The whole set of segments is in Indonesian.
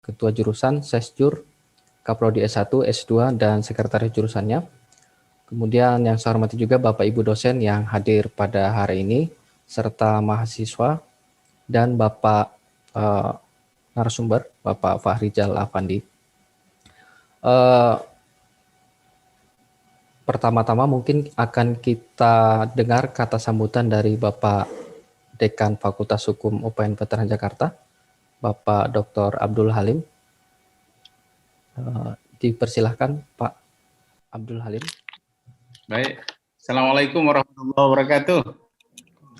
Ketua Jurusan, Sesjur, Kaprodi S1, S2, dan Sekretaris Jurusannya. Kemudian yang saya hormati juga Bapak Ibu dosen yang hadir pada hari ini, serta mahasiswa, dan Bapak narasumber, Bapak Fahrizal Afandi. Pertama-tama mungkin akan kita dengar kata sambutan dari Bapak Dekan Fakultas Hukum UPN Veteran Jakarta, Bapak Dr. Abdul Halim. Dipersilahkan Pak Abdul Halim. Baik, Assalamualaikum warahmatullahi wabarakatuh.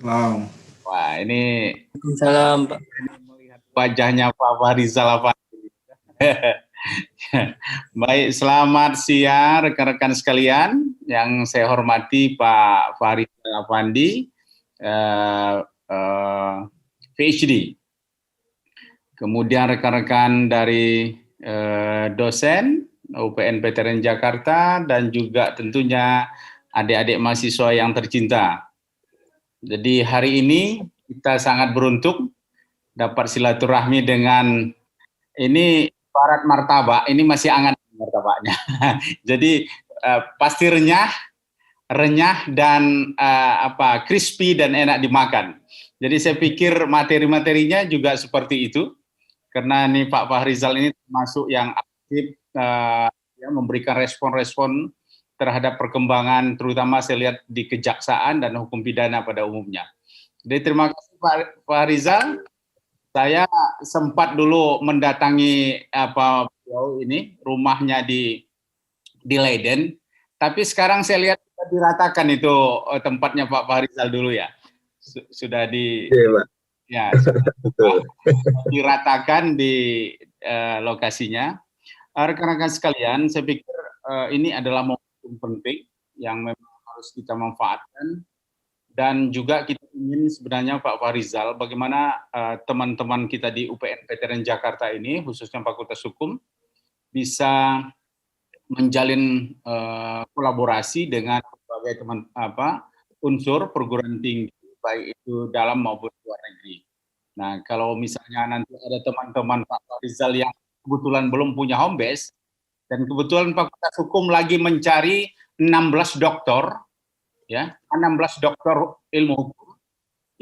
Salam. Wah, ini Salam, Pak. Melihat wajahnya Pak Fahrizal Afandi. Baik, selamat siang rekan-rekan sekalian. Yang saya hormati Pak Fahrizal Afandi, PhD. Kemudian rekan-rekan dari dosen UPN Veteran Jakarta dan juga tentunya adik-adik mahasiswa yang tercinta. Jadi hari ini kita sangat beruntung dapat silaturahmi dengan ini barat martabak, ini masih hangat martabaknya. Jadi pasti renyah dan crispy dan enak dimakan. Jadi saya pikir materi-materinya juga seperti itu. Karena ini Pak Fahrizal ini termasuk yang aktif memberikan respon-respon terhadap perkembangan, terutama saya lihat di kejaksaan dan hukum pidana pada umumnya. Jadi terima kasih Pak Fahrizal. Saya sempat dulu mendatangi rumahnya di Leiden, tapi sekarang saya lihat sudah diratakan itu tempatnya Pak Fahrizal dulu ya. Sudah di ya, diratakan di lokasinya. Rekan-rekan sekalian, saya pikir ini adalah momentum penting yang memang harus kita manfaatkan, dan juga kita ingin sebenarnya Pak Fahrizal, bagaimana teman-teman kita di UPN Veteran Jakarta ini, khususnya Fakultas Hukum, bisa menjalin kolaborasi dengan berbagai unsur perguruan tinggi, baik itu dalam maupun luar negeri. Nah, kalau misalnya nanti ada teman-teman Pak Fahrizal yang kebetulan belum punya home base, dan kebetulan Fakultas Hukum lagi mencari 16 doktor, ya, 16 doktor ilmu hukum,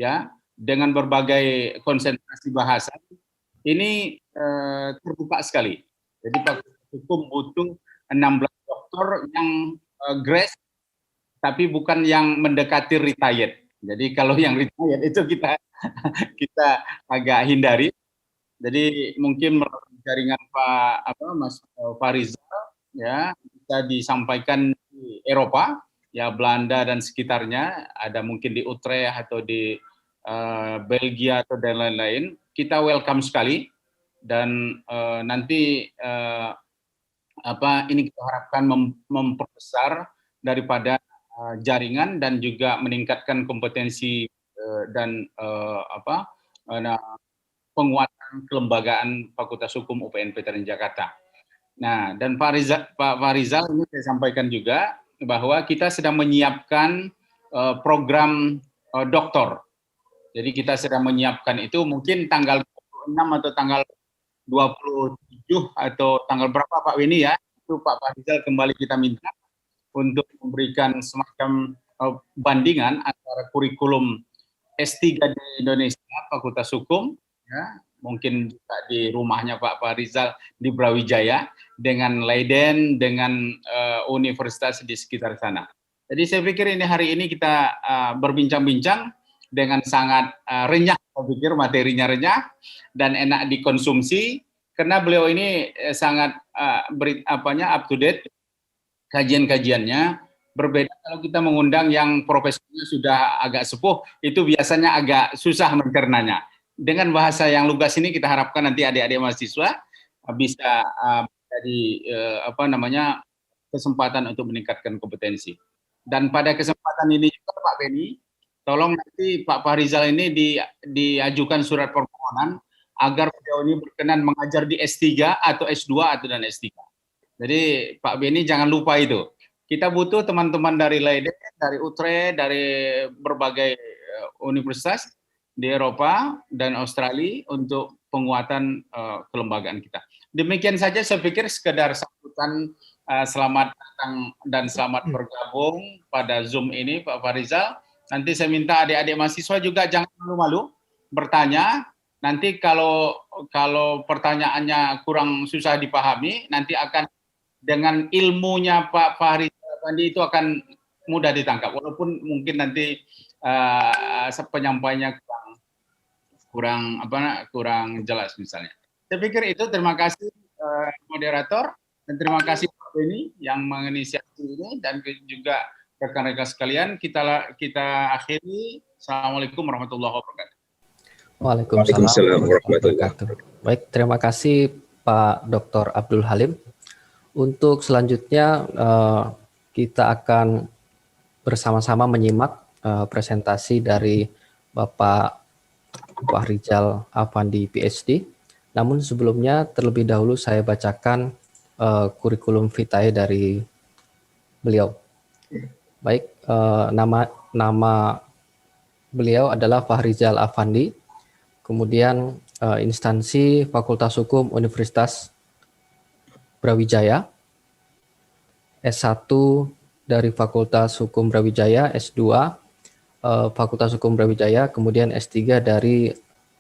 ya, dengan berbagai konsentrasi bahasa, ini terbuka sekali. Jadi Fakultas Hukum butuh 16 doktor yang grace, tapi bukan yang mendekati retired. Jadi kalau yang retired itu kita agak hindari. Jadi mungkin melalui jaringan Mas Fahrizal, ya, bisa disampaikan di Eropa, ya, Belanda dan sekitarnya, ada mungkin di Utrecht atau di Belgia atau dan lain-lain. Kita welcome sekali, dan nanti ini kita harapkan memperbesar daripada jaringan dan juga meningkatkan kompetensi dan penguatan kelembagaan Fakultas Hukum UPN Veteran Jakarta. Nah, dan Pak Fahrizal ini saya sampaikan juga bahwa kita sedang menyiapkan program doktor. Jadi kita sedang menyiapkan itu mungkin tanggal 26 atau tanggal 27 atau tanggal berapa Pak Weni ya, itu Pak Fahrizal kembali kita minta untuk memberikan semacam bandingan antara kurikulum S3 di Indonesia, Fakultas Hukum, ya, mungkin juga di rumahnya Pak Fahrizal di Brawijaya, dengan Leiden, dengan universitas di sekitar sana. Jadi saya pikir ini hari ini kita berbincang-bincang dengan sangat renyah, saya pikir materinya renyah dan enak dikonsumsi, karena beliau ini sangat up to date kajian-kajiannya. Berbeda kalau kita mengundang yang profesornya sudah agak sepuh, itu biasanya agak susah mencernanya. Dengan bahasa yang lugas ini kita harapkan nanti adik-adik mahasiswa bisa jadi kesempatan untuk meningkatkan kompetensi. Dan pada kesempatan ini juga Pak Beni, tolong nanti Pak Fahrizal ini diajukan surat permohonan agar beliau ini berkenan mengajar di S3 atau S2 atau dan S3. Jadi Pak Beni jangan lupa itu. Kita butuh teman-teman dari Leiden, dari Utrecht, dari berbagai universitas di Eropa dan Australia untuk penguatan kelembagaan kita. Demikian saja, saya pikir sekedar sambutan selamat datang dan selamat bergabung pada Zoom ini, Pak Farizal. Nanti saya minta adik-adik mahasiswa juga jangan malu-malu bertanya. Nanti kalau pertanyaannya kurang susah dipahami, nanti akan dengan ilmunya Pak Farizal Afandi itu akan mudah ditangkap. Walaupun mungkin nanti penyampaiannya kurang jelas misalnya. Saya pikir itu. Terima kasih moderator, dan terima kasih Pak Beni yang menginisiasi ini, dan juga rekan-rekan sekalian. Kita akhiri. Assalamualaikum warahmatullahi wabarakatuh. Waalaikumsalam warahmatullahi wabarakatuh. Baik, terima kasih Pak Dr. Abdul Halim. Untuk selanjutnya kita akan bersama-sama menyimak presentasi dari Bapak Fahrizal Afandi, PhD. Namun sebelumnya terlebih dahulu saya bacakan kurikulum vitae dari beliau. Baik, nama beliau adalah Fahrizal Afandi, kemudian instansi Fakultas Hukum Universitas Brawijaya, S1 dari Fakultas Hukum Brawijaya, S2 Fakultas Hukum Brawijaya, kemudian S3 dari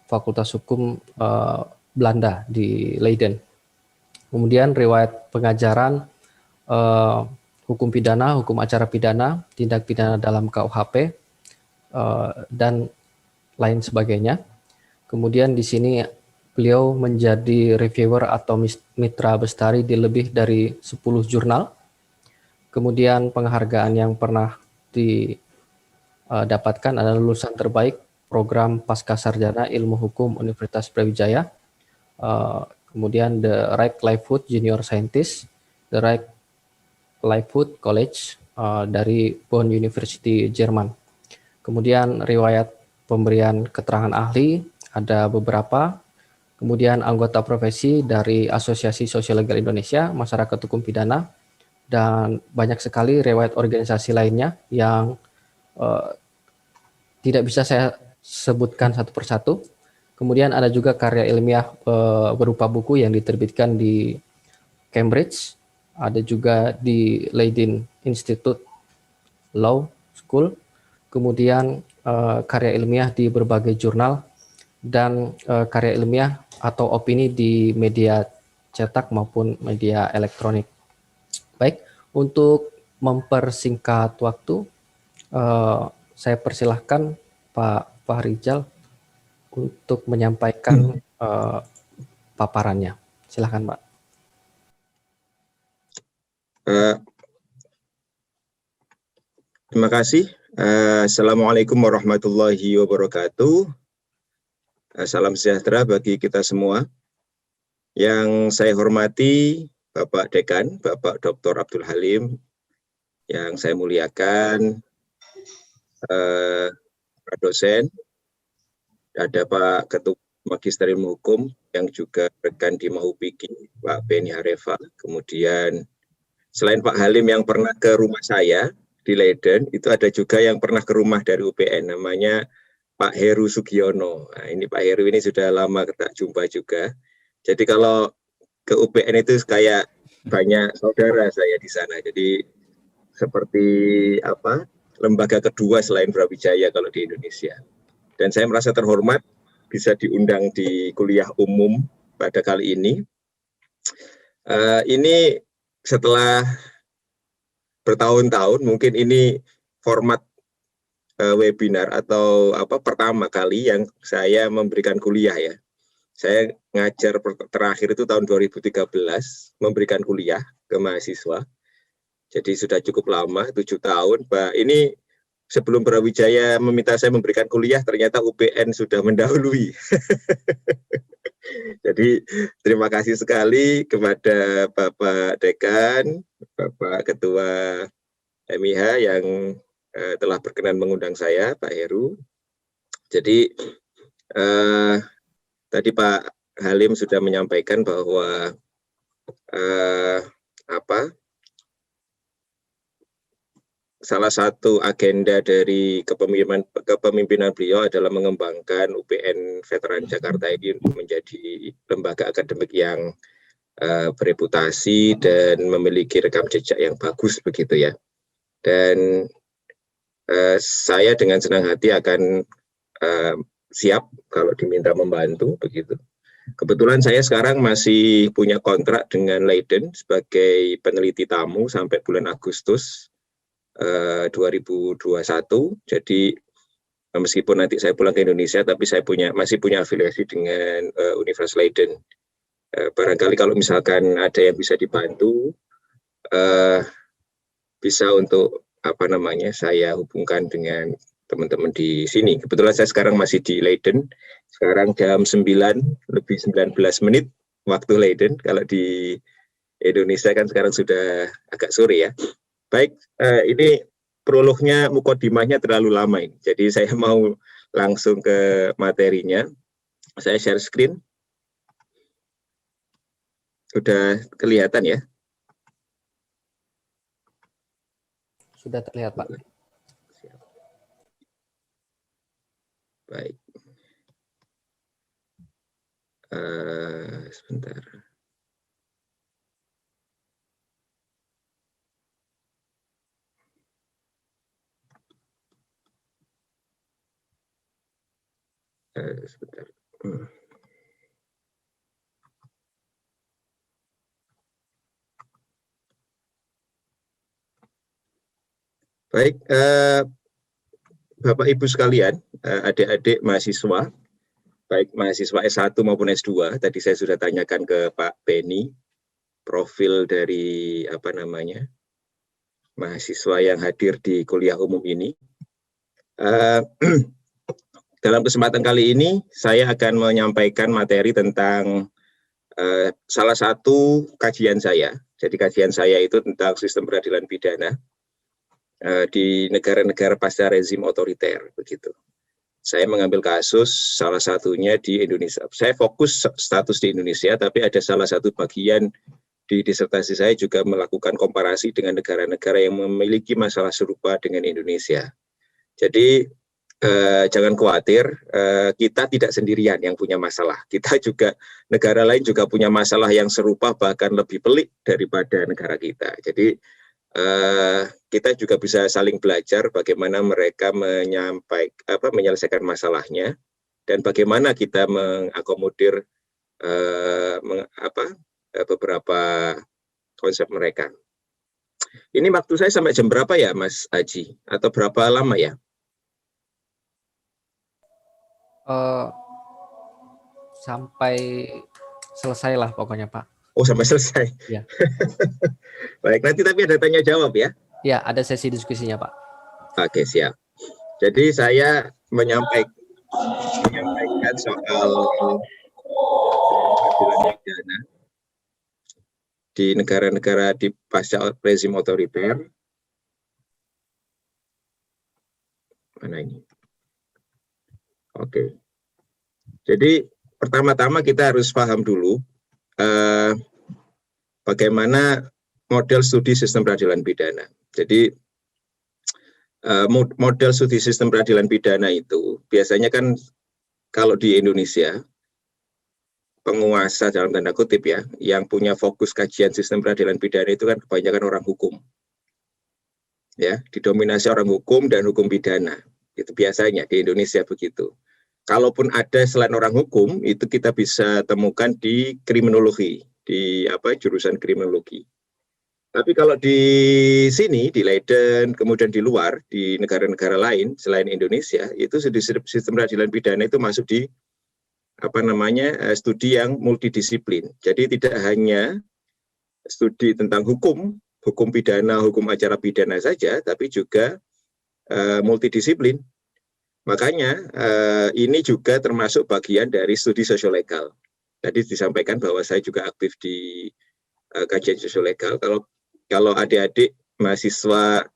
Fakultas Hukum Belanda di Leiden. Kemudian riwayat pengajaran hukum pidana, hukum acara pidana, tindak pidana dalam KUHP, dan lain sebagainya. Kemudian di sini beliau menjadi reviewer atau mitra bestari di lebih dari 10 jurnal. Kemudian penghargaan yang pernah didapatkan adalah lulusan terbaik program Pascasarjana Ilmu Hukum Universitas Brawijaya. Kemudian The Right Livelihood Junior Scientist, The Right Livelihood College dari Bonn University, Jerman. Kemudian riwayat pemberian keterangan ahli ada beberapa. Kemudian anggota profesi dari Asosiasi Sosial Legal Indonesia, Masyarakat Hukum Pidana, dan banyak sekali riwayat organisasi lainnya yang tidak bisa saya sebutkan satu persatu. Kemudian ada juga karya ilmiah berupa buku yang diterbitkan di Cambridge, ada juga di Leiden Institute Law School, kemudian karya ilmiah di berbagai jurnal, dan karya ilmiah atau opini di media cetak maupun media elektronik. Baik, untuk mempersingkat waktu, saya persilahkan Pak Fahrizal untuk menyampaikan paparannya. Silakan, Pak. Terima kasih. Assalamualaikum warahmatullahi wabarakatuh. Salam sejahtera bagi kita semua. Yang saya hormati Bapak Dekan, Bapak Dr. Abdul Halim, yang saya muliakan Pak dosen, ada Pak Ketua Magister Ilmu Hukum yang juga rekan di Mahupiki, Pak Beni Harefa. Kemudian selain Pak Halim yang pernah ke rumah saya di Leiden, itu ada juga yang pernah ke rumah dari UPN, namanya Pak Heru Sugiono. Nah, ini Pak Heru ini sudah lama tak jumpa juga. Jadi kalau ke UPN itu kayak banyak saudara saya di sana. Jadi seperti apa, lembaga kedua selain Brawijaya kalau di Indonesia. Dan saya merasa terhormat bisa diundang di kuliah umum pada kali ini. Ini setelah bertahun-tahun, mungkin ini format webinar atau pertama kali yang saya memberikan kuliah ya. Saya ngajar terakhir itu tahun 2013, memberikan kuliah ke mahasiswa. Jadi sudah cukup lama, 7 tahun. Pak, ini sebelum Brawijaya meminta saya memberikan kuliah, ternyata UPN sudah mendahului. Jadi terima kasih sekali kepada Bapak Dekan, Bapak Ketua MIH yang telah berkenan mengundang saya, Pak Heru. Jadi tadi Pak Halim sudah menyampaikan bahwa salah satu agenda dari kepemimpinan beliau adalah mengembangkan UPN Veteran Jakarta ini menjadi lembaga akademik yang bereputasi dan memiliki rekam jejak yang bagus begitu ya. Dan saya dengan senang hati akan siap kalau diminta membantu begitu. Kebetulan saya sekarang masih punya kontrak dengan Leiden sebagai peneliti tamu sampai bulan Agustus 2021. Jadi meskipun nanti saya pulang ke Indonesia, tapi saya masih punya afiliasi dengan Universitas Leiden. Barangkali kalau misalkan ada yang bisa dibantu, bisa untuk saya hubungkan dengan teman-teman di sini. Kebetulan saya sekarang masih di Leiden. Sekarang jam 9:19 waktu Leiden. Kalau di Indonesia kan sekarang sudah agak sore ya. Baik, ini prolognya, mukodimahnya terlalu lama ini. Jadi saya mau langsung ke materinya. Saya share screen. Sudah kelihatan ya? Sudah terlihat, Pak. Baik. Sebentar. Sebentar. Baik, Bapak Ibu sekalian, adik-adik mahasiswa, baik mahasiswa S1 maupun S2, tadi saya sudah tanyakan ke Pak Benny, profil dari mahasiswa yang hadir di kuliah umum ini. Dalam kesempatan kali ini, saya akan menyampaikan materi tentang salah satu kajian saya. Jadi kajian saya itu tentang sistem peradilan pidana di negara-negara pasca rezim otoriter, begitu. Saya mengambil kasus salah satunya di Indonesia. Saya fokus status di Indonesia, tapi ada salah satu bagian di disertasi saya juga melakukan komparasi dengan negara-negara yang memiliki masalah serupa dengan Indonesia. Jadi jangan khawatir, kita tidak sendirian yang punya masalah. Kita juga, negara lain juga punya masalah yang serupa, bahkan lebih pelik daripada negara kita. Jadi kita juga bisa saling belajar bagaimana mereka menyelesaikan masalahnya dan bagaimana kita mengakomodir beberapa konsep mereka. Ini waktu saya sampai jam berapa ya, Mas Aji? Atau berapa lama ya? Sampai selesai lah pokoknya, Pak. Oh, sampai selesai. Ya. Baik, nanti tapi ada tanya jawab ya? Ya, ada sesi diskusinya, Pak. Oke, siap. Jadi saya menyampaikan soal peradilan pidana di negara-negara di pasca rezim otoriter. Mana ini? Oke. Jadi pertama-tama kita harus paham dulu bagaimana model studi sistem peradilan pidana. Jadi model studi sistem peradilan pidana itu biasanya kan kalau di Indonesia penguasa dalam tanda kutip ya, yang punya fokus kajian sistem peradilan pidana itu kan kebanyakan orang hukum. Ya, didominasi orang hukum dan hukum pidana. Itu biasanya di Indonesia begitu. Kalaupun ada selain orang hukum, itu kita bisa temukan di kriminologi, di jurusan kriminologi. Tapi kalau di sini, di Leiden, kemudian di luar, di negara-negara lain selain Indonesia, itu sistem peradilan pidana itu masuk di studi yang multidisiplin. Jadi tidak hanya studi tentang hukum pidana, hukum acara pidana saja, tapi juga multidisiplin. Makanya ini juga termasuk bagian dari studi sosiolegal. Tadi disampaikan bahwa saya juga aktif di kajian sosiolegal. Kalau adik-adik mahasiswa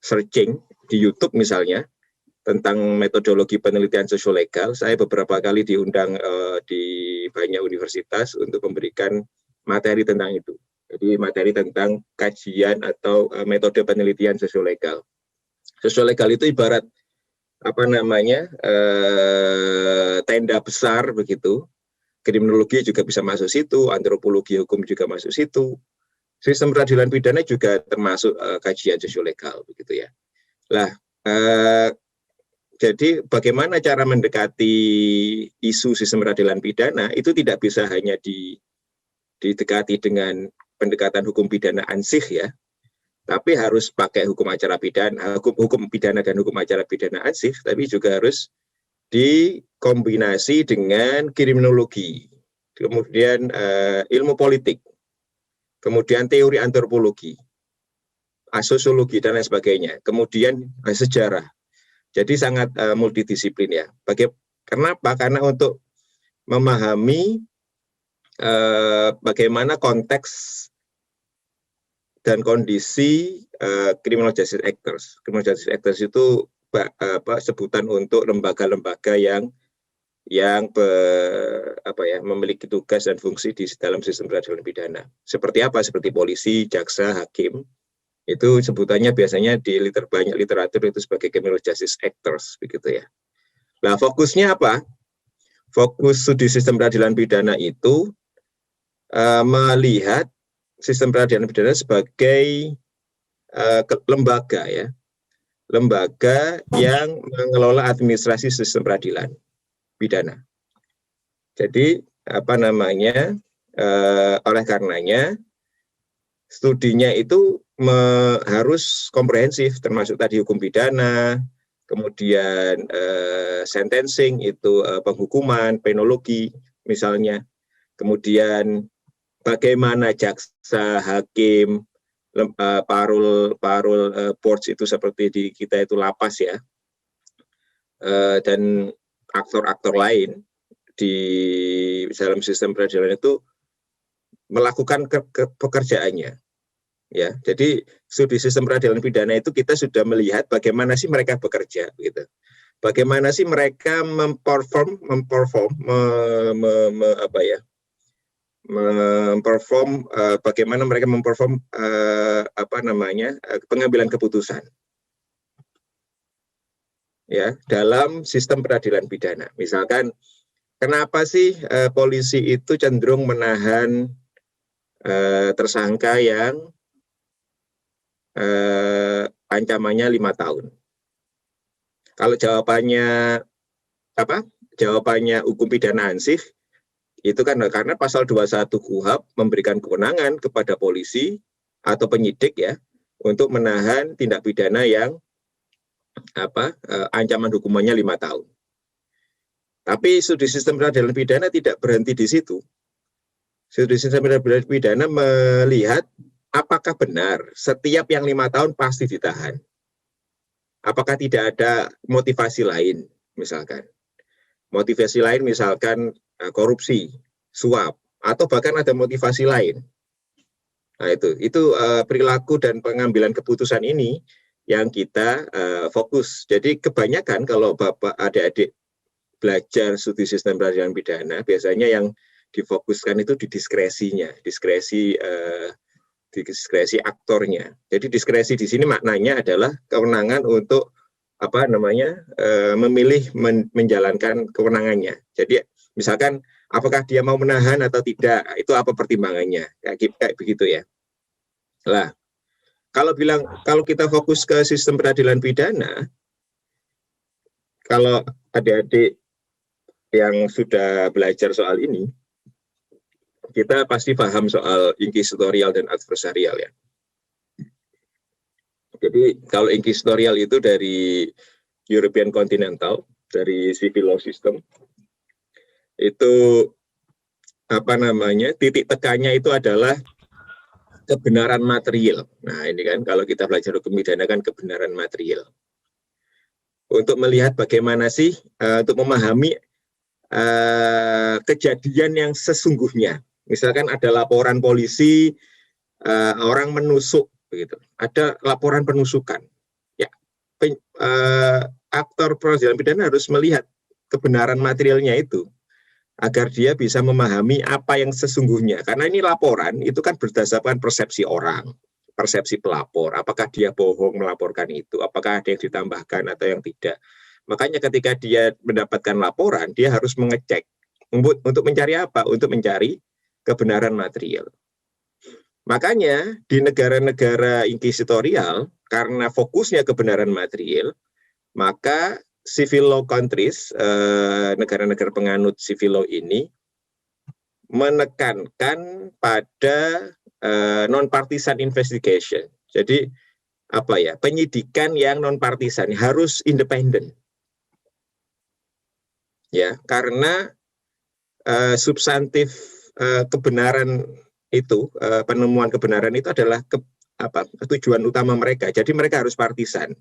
searching di YouTube misalnya tentang metodologi penelitian sosiolegal, saya beberapa kali diundang di banyak universitas untuk memberikan materi tentang itu. Jadi materi tentang kajian atau metode penelitian sosiolegal. Sosiolegal itu ibarat tenda besar begitu. Kriminologi juga bisa masuk situ, antropologi hukum juga masuk situ. Sistem peradilan pidana juga termasuk kajian sosiolegal begitu ya. Lah, jadi bagaimana cara mendekati isu sistem peradilan pidana itu tidak bisa hanya didekati dengan pendekatan hukum pidana ansih ya, tapi harus pakai hukum acara pidana, hukum pidana dan hukum acara pidana ansih, tapi juga harus dikombinasi dengan kriminologi, kemudian ilmu politik, kemudian teori antropologi, sosiologi dan lain sebagainya, kemudian sejarah. Jadi sangat multidisiplin ya. Kenapa? Karena untuk memahami bagaimana konteks dan kondisi criminal justice actors. Criminal justice actors itu sebutan untuk lembaga-lembaga yang memiliki tugas dan fungsi di dalam sistem peradilan pidana. Seperti apa? Seperti polisi, jaksa, hakim. Itu sebutannya biasanya di banyak literatur itu sebagai criminal justice actors begitu ya. Nah, fokusnya apa? Fokus studi sistem peradilan pidana itu melihat sistem peradilan pidana sebagai lembaga ya, lembaga yang mengelola administrasi sistem peradilan pidana. Jadi oleh karenanya studinya itu harus komprehensif, termasuk tadi hukum pidana, kemudian sentencing itu penghukuman, penologi misalnya, kemudian bagaimana jaksa, hakim, parul boards itu seperti di kita itu lapas ya, dan aktor-aktor lain di dalam sistem peradilan itu melakukan pekerjaannya. Ya, jadi studi sistem peradilan pidana itu kita sudah melihat bagaimana sih mereka bekerja, gitu. Bagaimana sih mereka bagaimana mereka memperform pengambilan keputusan ya dalam sistem peradilan pidana. Misalkan kenapa sih polisi itu cenderung menahan tersangka yang ancamannya 5 tahun? Kalau jawabannya hukum pidana ansih, itu kan karena pasal 21 KUHP memberikan kewenangan kepada polisi atau penyidik ya untuk menahan tindak pidana yang ancaman hukumannya 5 tahun. Tapi studi sistem peradilan pidana tidak berhenti di situ. Studi sistem peradilan pidana melihat apakah benar setiap yang 5 tahun pasti ditahan. Apakah tidak ada motivasi lain, misalkan. Motivasi lain misalkan korupsi, suap, atau bahkan ada motivasi lain. Nah itu perilaku dan pengambilan keputusan ini yang kita fokus. Jadi kebanyakan kalau Bapak adik-adik belajar studi sistem peradilan pidana, biasanya yang difokuskan itu di diskresinya, diskresi aktornya. Jadi diskresi di sini maknanya adalah kewenangan untuk memilih menjalankan kewenangangannya. Jadi misalkan apakah dia mau menahan atau tidak, itu apa pertimbangannya, kayak begitu ya. Lah, kalau kita fokus ke sistem peradilan pidana, kalau adik-adik yang sudah belajar soal ini, kita pasti paham soal inquisitorial dan adversarial ya. Jadi kalau inquisitorial itu dari European Continental, dari civil law system, itu titik tekannya itu adalah kebenaran material. Nah ini kan kalau kita belajar hukum pidana kan kebenaran material. Untuk melihat bagaimana sih untuk memahami kejadian yang sesungguhnya. Misalkan ada laporan polisi orang menusuk, begitu. Ada laporan penusukan. Ya, aktor peradilan pidana harus melihat kebenaran materialnya itu agar dia bisa memahami apa yang sesungguhnya. Karena ini laporan itu kan berdasarkan persepsi orang, persepsi pelapor, apakah dia bohong melaporkan itu, apakah ada yang ditambahkan atau yang tidak. Makanya ketika dia mendapatkan laporan, dia harus mengecek untuk mencari apa? Untuk mencari kebenaran material. Makanya di negara-negara inquisitorial, karena fokusnya kebenaran material, maka civil law countries, negara-negara penganut civil law ini, menekankan pada non-partisan investigation. Jadi apa ya, penyidikan yang non-partisan harus independen. Ya, karena substantif kebenaran itu, penemuan kebenaran itu adalah tujuan utama mereka. Jadi mereka harus partisan.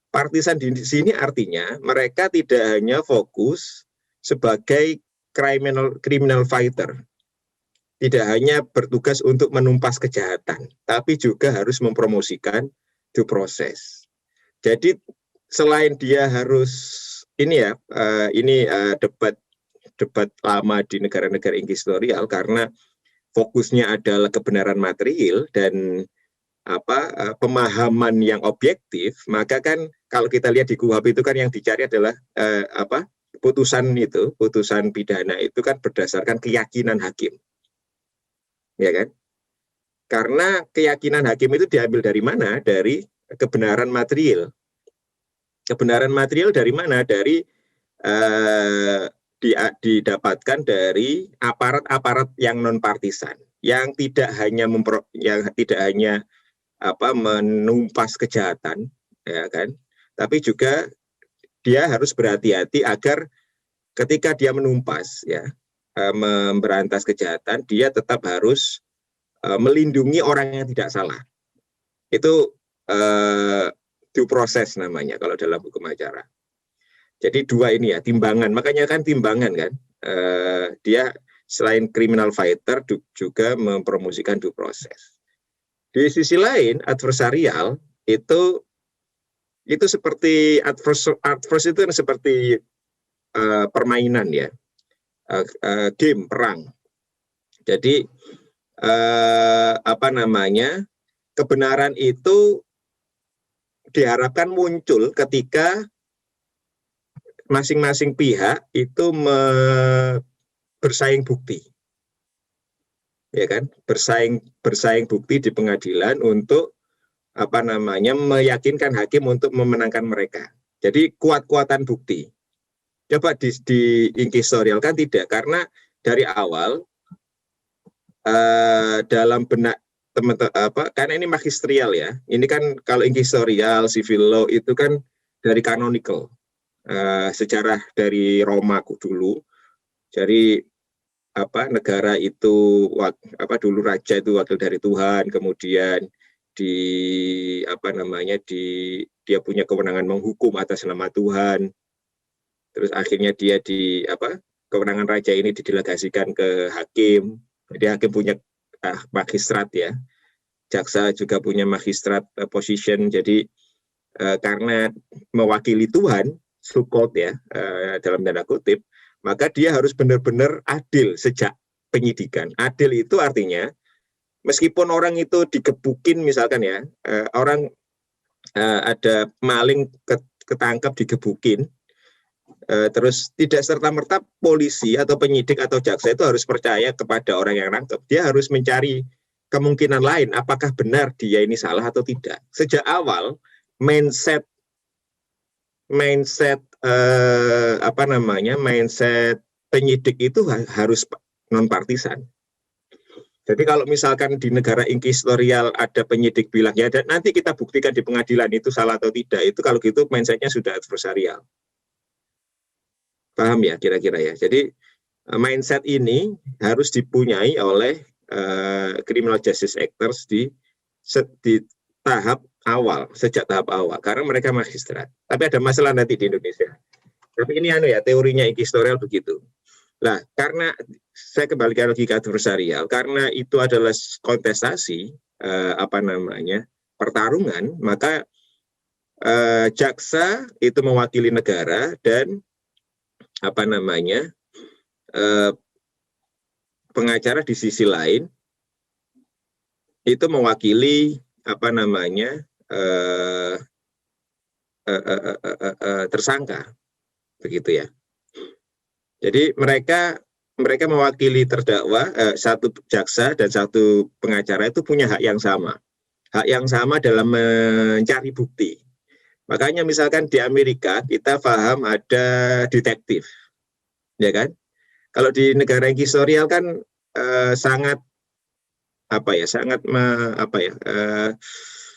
Partisan di sini artinya mereka tidak hanya fokus sebagai criminal fighter, tidak hanya bertugas untuk menumpas kejahatan, tapi juga harus mempromosikan due process. Jadi selain dia harus debat lama di negara-negara inquisitorial karena fokusnya adalah kebenaran material dan pemahaman yang objektif, maka kan kalau kita lihat di KUHP itu kan yang dicari adalah putusan pidana itu kan berdasarkan keyakinan hakim. Ya kan? Karena keyakinan hakim itu diambil dari mana? Dari kebenaran material. Kebenaran material dari mana? Dari didapatkan dari aparat-aparat yang non partisan, yang tidak hanya menumpas kejahatan, ya kan? Tapi juga dia harus berhati-hati agar ketika dia menumpas, ya, memberantas kejahatan, dia tetap harus melindungi orang yang tidak salah. Itu due process namanya kalau dalam hukum acara. Jadi dua ini ya, timbangan. Makanya kan timbangan kan, dia selain criminal fighter juga mempromosikan due process. Di sisi lain, adversarial itu seperti adverse itu seperti permainan ya, game perang. Jadi kebenaran itu diharapkan muncul ketika masing-masing pihak itu bersaing bukti, ya kan, bersaing bukti di pengadilan untuk meyakinkan hakim untuk memenangkan mereka. Jadi kuat-kuatan bukti. Coba di inquisitorial kan tidak, karena dari awal dalam benak teman-teman karena ini magisterial ya. Ini kan kalau inquisitorial, civil law itu kan dari canonical. Sejarah dari Roma dulu. Jadi negara itu dulu raja itu wakil dari Tuhan, kemudian dia punya kewenangan menghukum atas nama Tuhan. Terus akhirnya dia kewenangan raja ini didelegasikan ke hakim. Jadi hakim punya magistrat ya. Jaksa juga punya magistrat position. Jadi karena mewakili Tuhan, so-called ya, dalam tanda kutip, maka dia harus benar-benar adil sejak penyidikan. Adil itu artinya meskipun orang itu digebukin misalkan ya, ada maling ketangkap digebukin, terus tidak serta-merta polisi atau penyidik atau jaksa itu harus percaya kepada orang yang nangkep. Dia harus mencari kemungkinan lain, apakah benar dia ini salah atau tidak. Sejak awal mindset penyidik itu harus non partisan. Jadi kalau misalkan di negara inquisitorial ada penyidik bilang ya nanti kita buktikan di pengadilan itu salah atau tidak, itu kalau gitu mindsetnya sudah adversarial. Paham ya kira-kira ya. Jadi mindset ini harus dipunyai oleh criminal justice actors di tahap awal, sejak tahap awal, karena mereka magistrat. Tapi ada masalah nanti di Indonesia. Tapi ini teorinya inquisitorial begitu. Nah, karena saya kembalikan lagi ke adversarial, karena itu adalah kontestasi, pertarungan, maka jaksa itu mewakili negara dan pengacara di sisi lain itu mewakili apa namanya tersangka, begitu ya. Jadi mereka mewakili terdakwa, satu jaksa dan satu pengacara itu punya hak yang sama dalam mencari bukti. Makanya misalkan di Amerika kita paham ada detektif, ya kan? Kalau di negara inkuisitorial kan sangat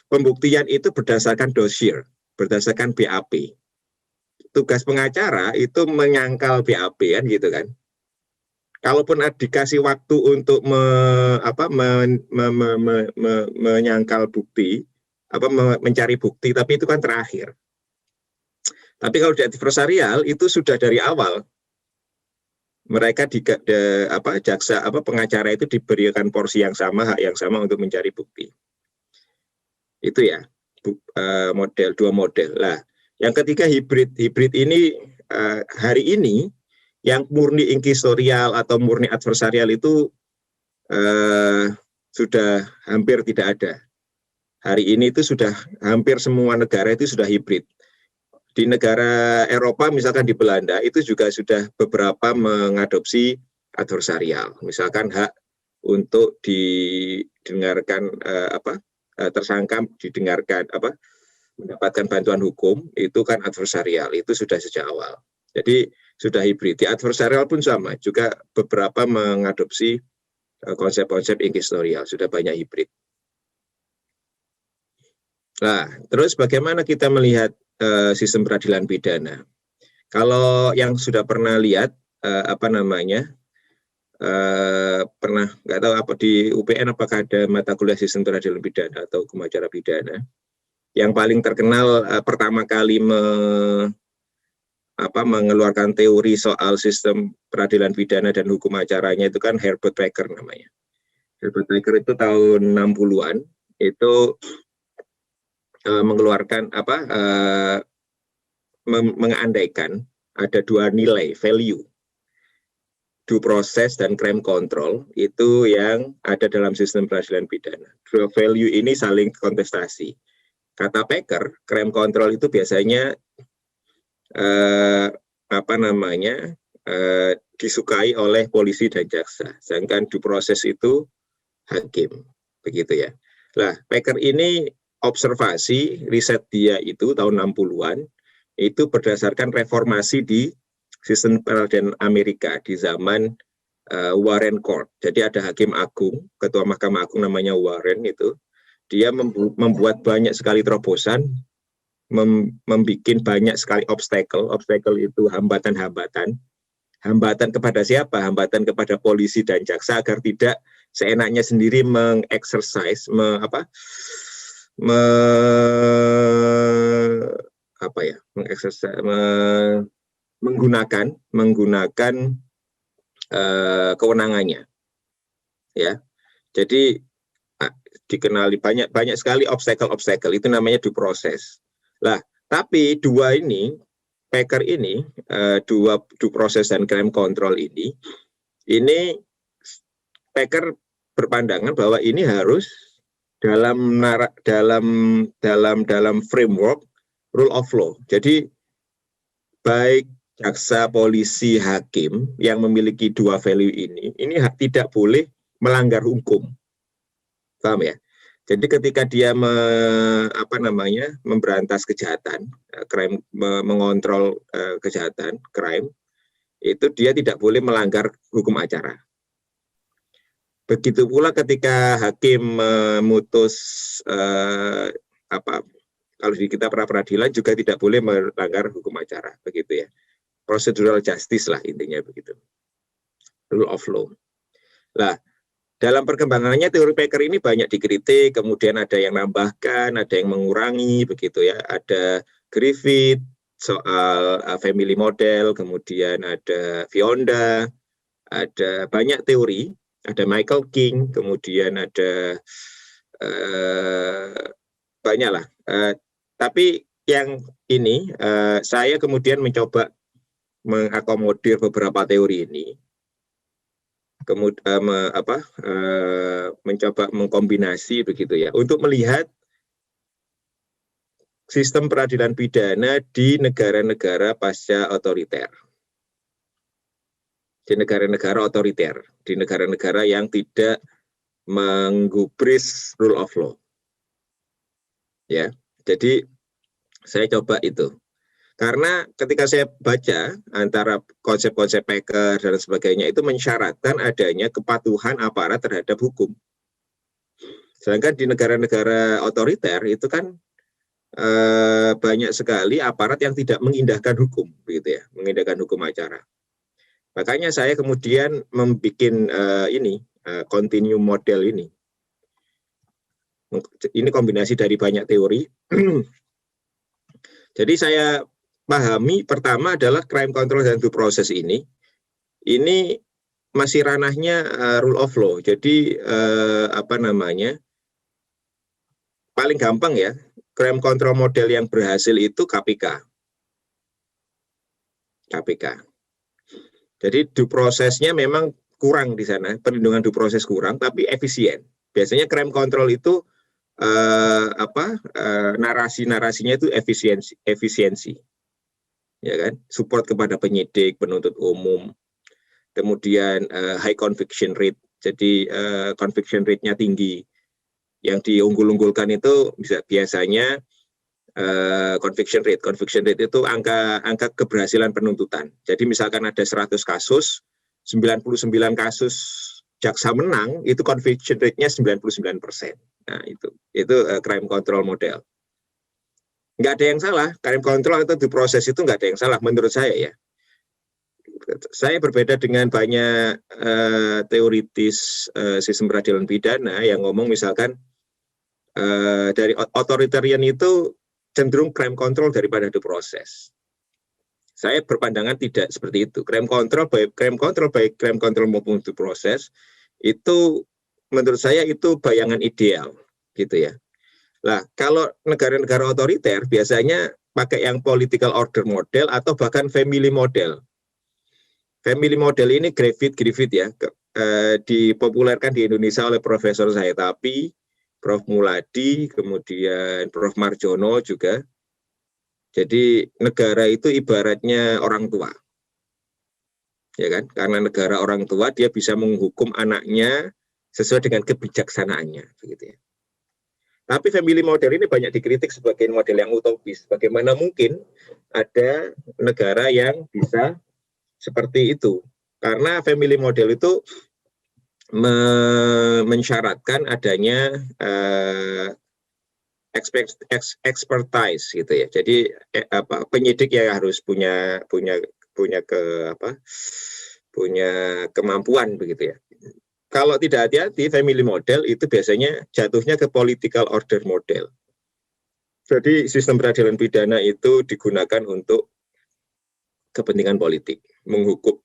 pembuktian itu berdasarkan dosier, berdasarkan BAP. Tugas pengacara itu menyangkal BAP kan gitu kan. Kalaupun dikasih waktu untuk menyangkal bukti, mencari bukti, tapi itu kan terakhir. Tapi kalau di adversarial itu sudah dari awal. Mereka pengacara itu diberikan porsi yang sama, hak yang sama untuk mencari bukti. Itu ya, dua model. Lah, yang ketiga hibrid. Hibrid ini hari ini yang murni inkuisitorial atau murni adversarial itu sudah hampir tidak ada. Hari ini itu sudah hampir semua negara itu sudah hibrid. Di negara Eropa, misalkan di Belanda, itu juga sudah beberapa mengadopsi adversarial. Misalkan hak untuk didengarkan tersangka didengarkan mendapatkan bantuan hukum itu kan adversarial, itu sudah sejak awal. Jadi sudah hibrid. Di adversarial pun sama, juga beberapa mengadopsi konsep-konsep inkuisitorial, sudah banyak hibrid. Nah, terus bagaimana kita melihat sistem peradilan pidana? Kalau yang sudah pernah lihat pernah nggak tahu apa di UPN apakah ada mata kuliah sistem peradilan pidana atau hukum acara pidana? Yang paling terkenal pertama kali mengeluarkan teori soal sistem peradilan pidana dan hukum acaranya itu kan Herbert Baker namanya. Herbert Baker itu tahun 60-an itu mengeluarkan mengandaikan ada dua nilai value, due process dan crime control itu yang ada dalam sistem peradilan pidana. Dua value ini saling kontestasi. Kata Baker, crime control itu biasanya disukai oleh polisi dan jaksa, sedangkan due process itu hakim, begitu ya. Nah, Baker ini observasi riset dia itu tahun 60-an itu berdasarkan reformasi di sistem peradilan Amerika di zaman Warren Court. Jadi ada hakim agung, ketua Mahkamah Agung namanya Warren itu, dia membuat banyak sekali terobosan, membuat banyak sekali obstacle itu hambatan-hambatan. Hambatan kepada siapa? Hambatan kepada polisi dan jaksa agar tidak seenaknya sendiri mengeksersis, menggunakan kewenangannya, ya. Jadi dikenali banyak sekali obstacle itu namanya due process. Lah, tapi dua ini Baker ini due process dan crime control ini Baker berpandangan bahwa ini harus dalam framework rule of law. Jadi baik jaksa, polisi, hakim yang memiliki dua value ini tidak boleh melanggar hukum. Paham ya? Jadi ketika dia memberantas kejahatan, crime, mengontrol kejahatan, crime, itu dia tidak boleh melanggar hukum acara. Begitu pula ketika hakim memutus kalau di kita pra peradilan juga tidak boleh melanggar hukum acara, begitu ya. Procedural justice lah intinya begitu. Rule of law. Lah, dalam perkembangannya teori Baker ini banyak dikritik, kemudian ada yang nambahkan, ada yang mengurangi, begitu ya. Ada Griffith soal family model, kemudian ada Fionda, ada banyak teori, ada Michael King, kemudian ada banyak lah. Tapi yang ini saya kemudian mencoba mengakomodir beberapa teori ini. Kemudian mencoba mengkombinasi begitu ya untuk melihat sistem peradilan pidana di negara-negara pasca otoriter. Di negara-negara otoriter, di negara-negara yang tidak menggubris rule of law. Ya, jadi saya coba itu. Karena ketika saya baca antara konsep-konsep Packer dan sebagainya itu mensyaratkan adanya kepatuhan aparat terhadap hukum. Sedangkan di negara-negara otoriter itu kan banyak sekali aparat yang tidak mengindahkan hukum, begitu ya, mengindahkan hukum acara. Makanya saya kemudian membuat continuum model ini. Ini kombinasi dari banyak teori. Jadi saya pahami pertama adalah crime control dan due process ini masih ranahnya rule of law. Jadi paling gampang ya, crime control model yang berhasil itu KPK. Jadi due process-nya memang kurang di sana, perlindungan due process kurang, tapi efisien. Biasanya crime control itu narasi-narasinya itu efisiensi. Ya kan, support kepada penyidik, penuntut umum, kemudian high conviction rate, jadi conviction rate-nya tinggi. Yang diunggul-unggulkan itu biasanya conviction rate itu angka keberhasilan penuntutan. Jadi misalkan ada 100 kasus, 99 kasus jaksa menang, itu conviction rate-nya 99%. Nah, itu crime control model. Nggak ada yang salah, crime control atau due process itu nggak ada yang salah menurut saya ya. Saya berbeda dengan banyak teoritis sistem peradilan pidana yang ngomong misalkan dari authoritarian itu cenderung crime control daripada due process. Saya berpandangan tidak seperti itu. Crime control baik crime control maupun due process itu menurut saya itu bayangan ideal gitu ya. Nah, kalau negara-negara otoriter biasanya pakai yang political order model atau bahkan family model. Family model ini Griffith ya, dipopulerkan di Indonesia oleh Profesor Saetapi, Prof. Muladi, kemudian Prof. Marjono juga. Jadi negara itu ibaratnya orang tua. Ya kan? Karena negara orang tua dia bisa menghukum anaknya sesuai dengan kebijaksanaannya begitu ya. Tapi family model ini banyak dikritik sebagai model yang utopis. Bagaimana mungkin ada negara yang bisa seperti itu? Karena family model itu mensyaratkan adanya expertise gitu ya. Jadi penyidik ya harus punya kemampuan begitu ya. Kalau tidak hati-hati, family model itu biasanya jatuhnya ke political order model. Jadi sistem peradilan pidana itu digunakan untuk kepentingan politik, menghukum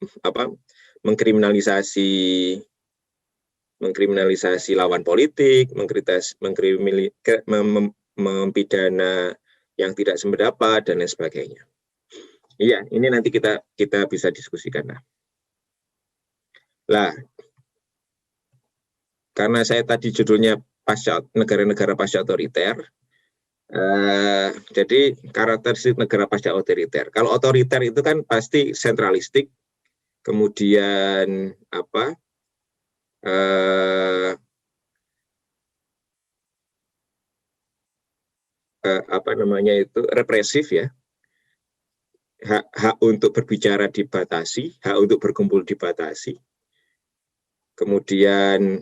mengkriminalisasi lawan politik, mempidana yang tidak sependapat dan lain sebagainya. Iya, ini nanti kita bisa diskusikan lah. Karena saya tadi judulnya negara-negara pasca otoriter, jadi karakteristik negara pasca otoriter. Kalau otoriter itu kan pasti sentralistik, kemudian represif ya, hak untuk berbicara dibatasi, hak untuk berkumpul dibatasi, kemudian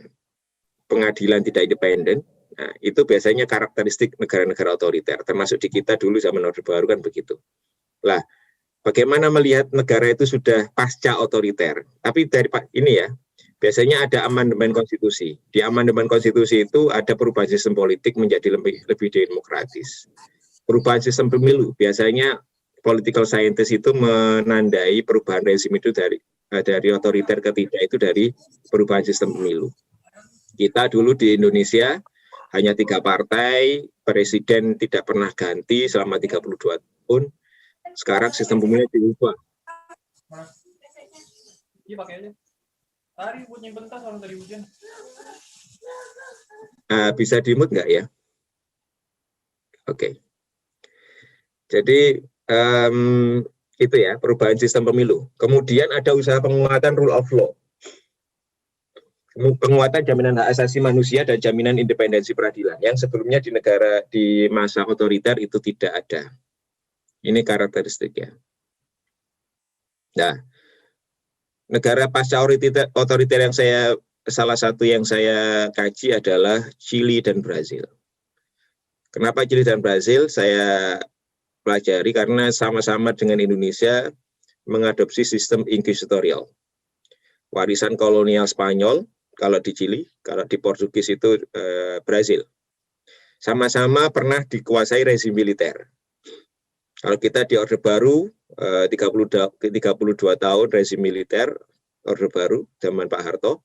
pengadilan tidak independen. Nah, itu biasanya karakteristik negara-negara otoriter, termasuk di kita dulu zaman Orde Baru kan begitu. Lah, bagaimana melihat negara itu sudah pasca otoriter? Tapi dari ini ya, biasanya ada amandemen konstitusi. Di amandemen konstitusi itu ada perubahan sistem politik menjadi lebih demokratis. Perubahan sistem pemilu, biasanya political scientist itu menandai perubahan rezim itu dari otoriter ke tidak itu dari perubahan sistem pemilu. Kita dulu di Indonesia hanya 3 partai, presiden tidak pernah ganti selama 32 tahun. Sekarang sistem pemilu diubah. Bisa di-mute nggak ya? Oke. Jadi itu ya perubahan sistem pemilu. Kemudian ada usaha penguatan rule of law, penguatan jaminan hak asasi manusia dan jaminan independensi peradilan yang sebelumnya di negara di masa otoriter itu tidak ada. Ini karakteristiknya. Nah, negara pasca otoriter yang salah satu yang saya kaji adalah Chili dan Brazil. Kenapa Chili dan Brazil saya pelajari? Karena sama-sama dengan Indonesia mengadopsi sistem inquisitorial. Warisan kolonial Spanyol kalau di Chili, kalau di Portugis itu Brazil. Sama-sama pernah dikuasai rezim militer. Kalau kita di Orde Baru 32 tahun rezim militer Orde Baru zaman Pak Harto.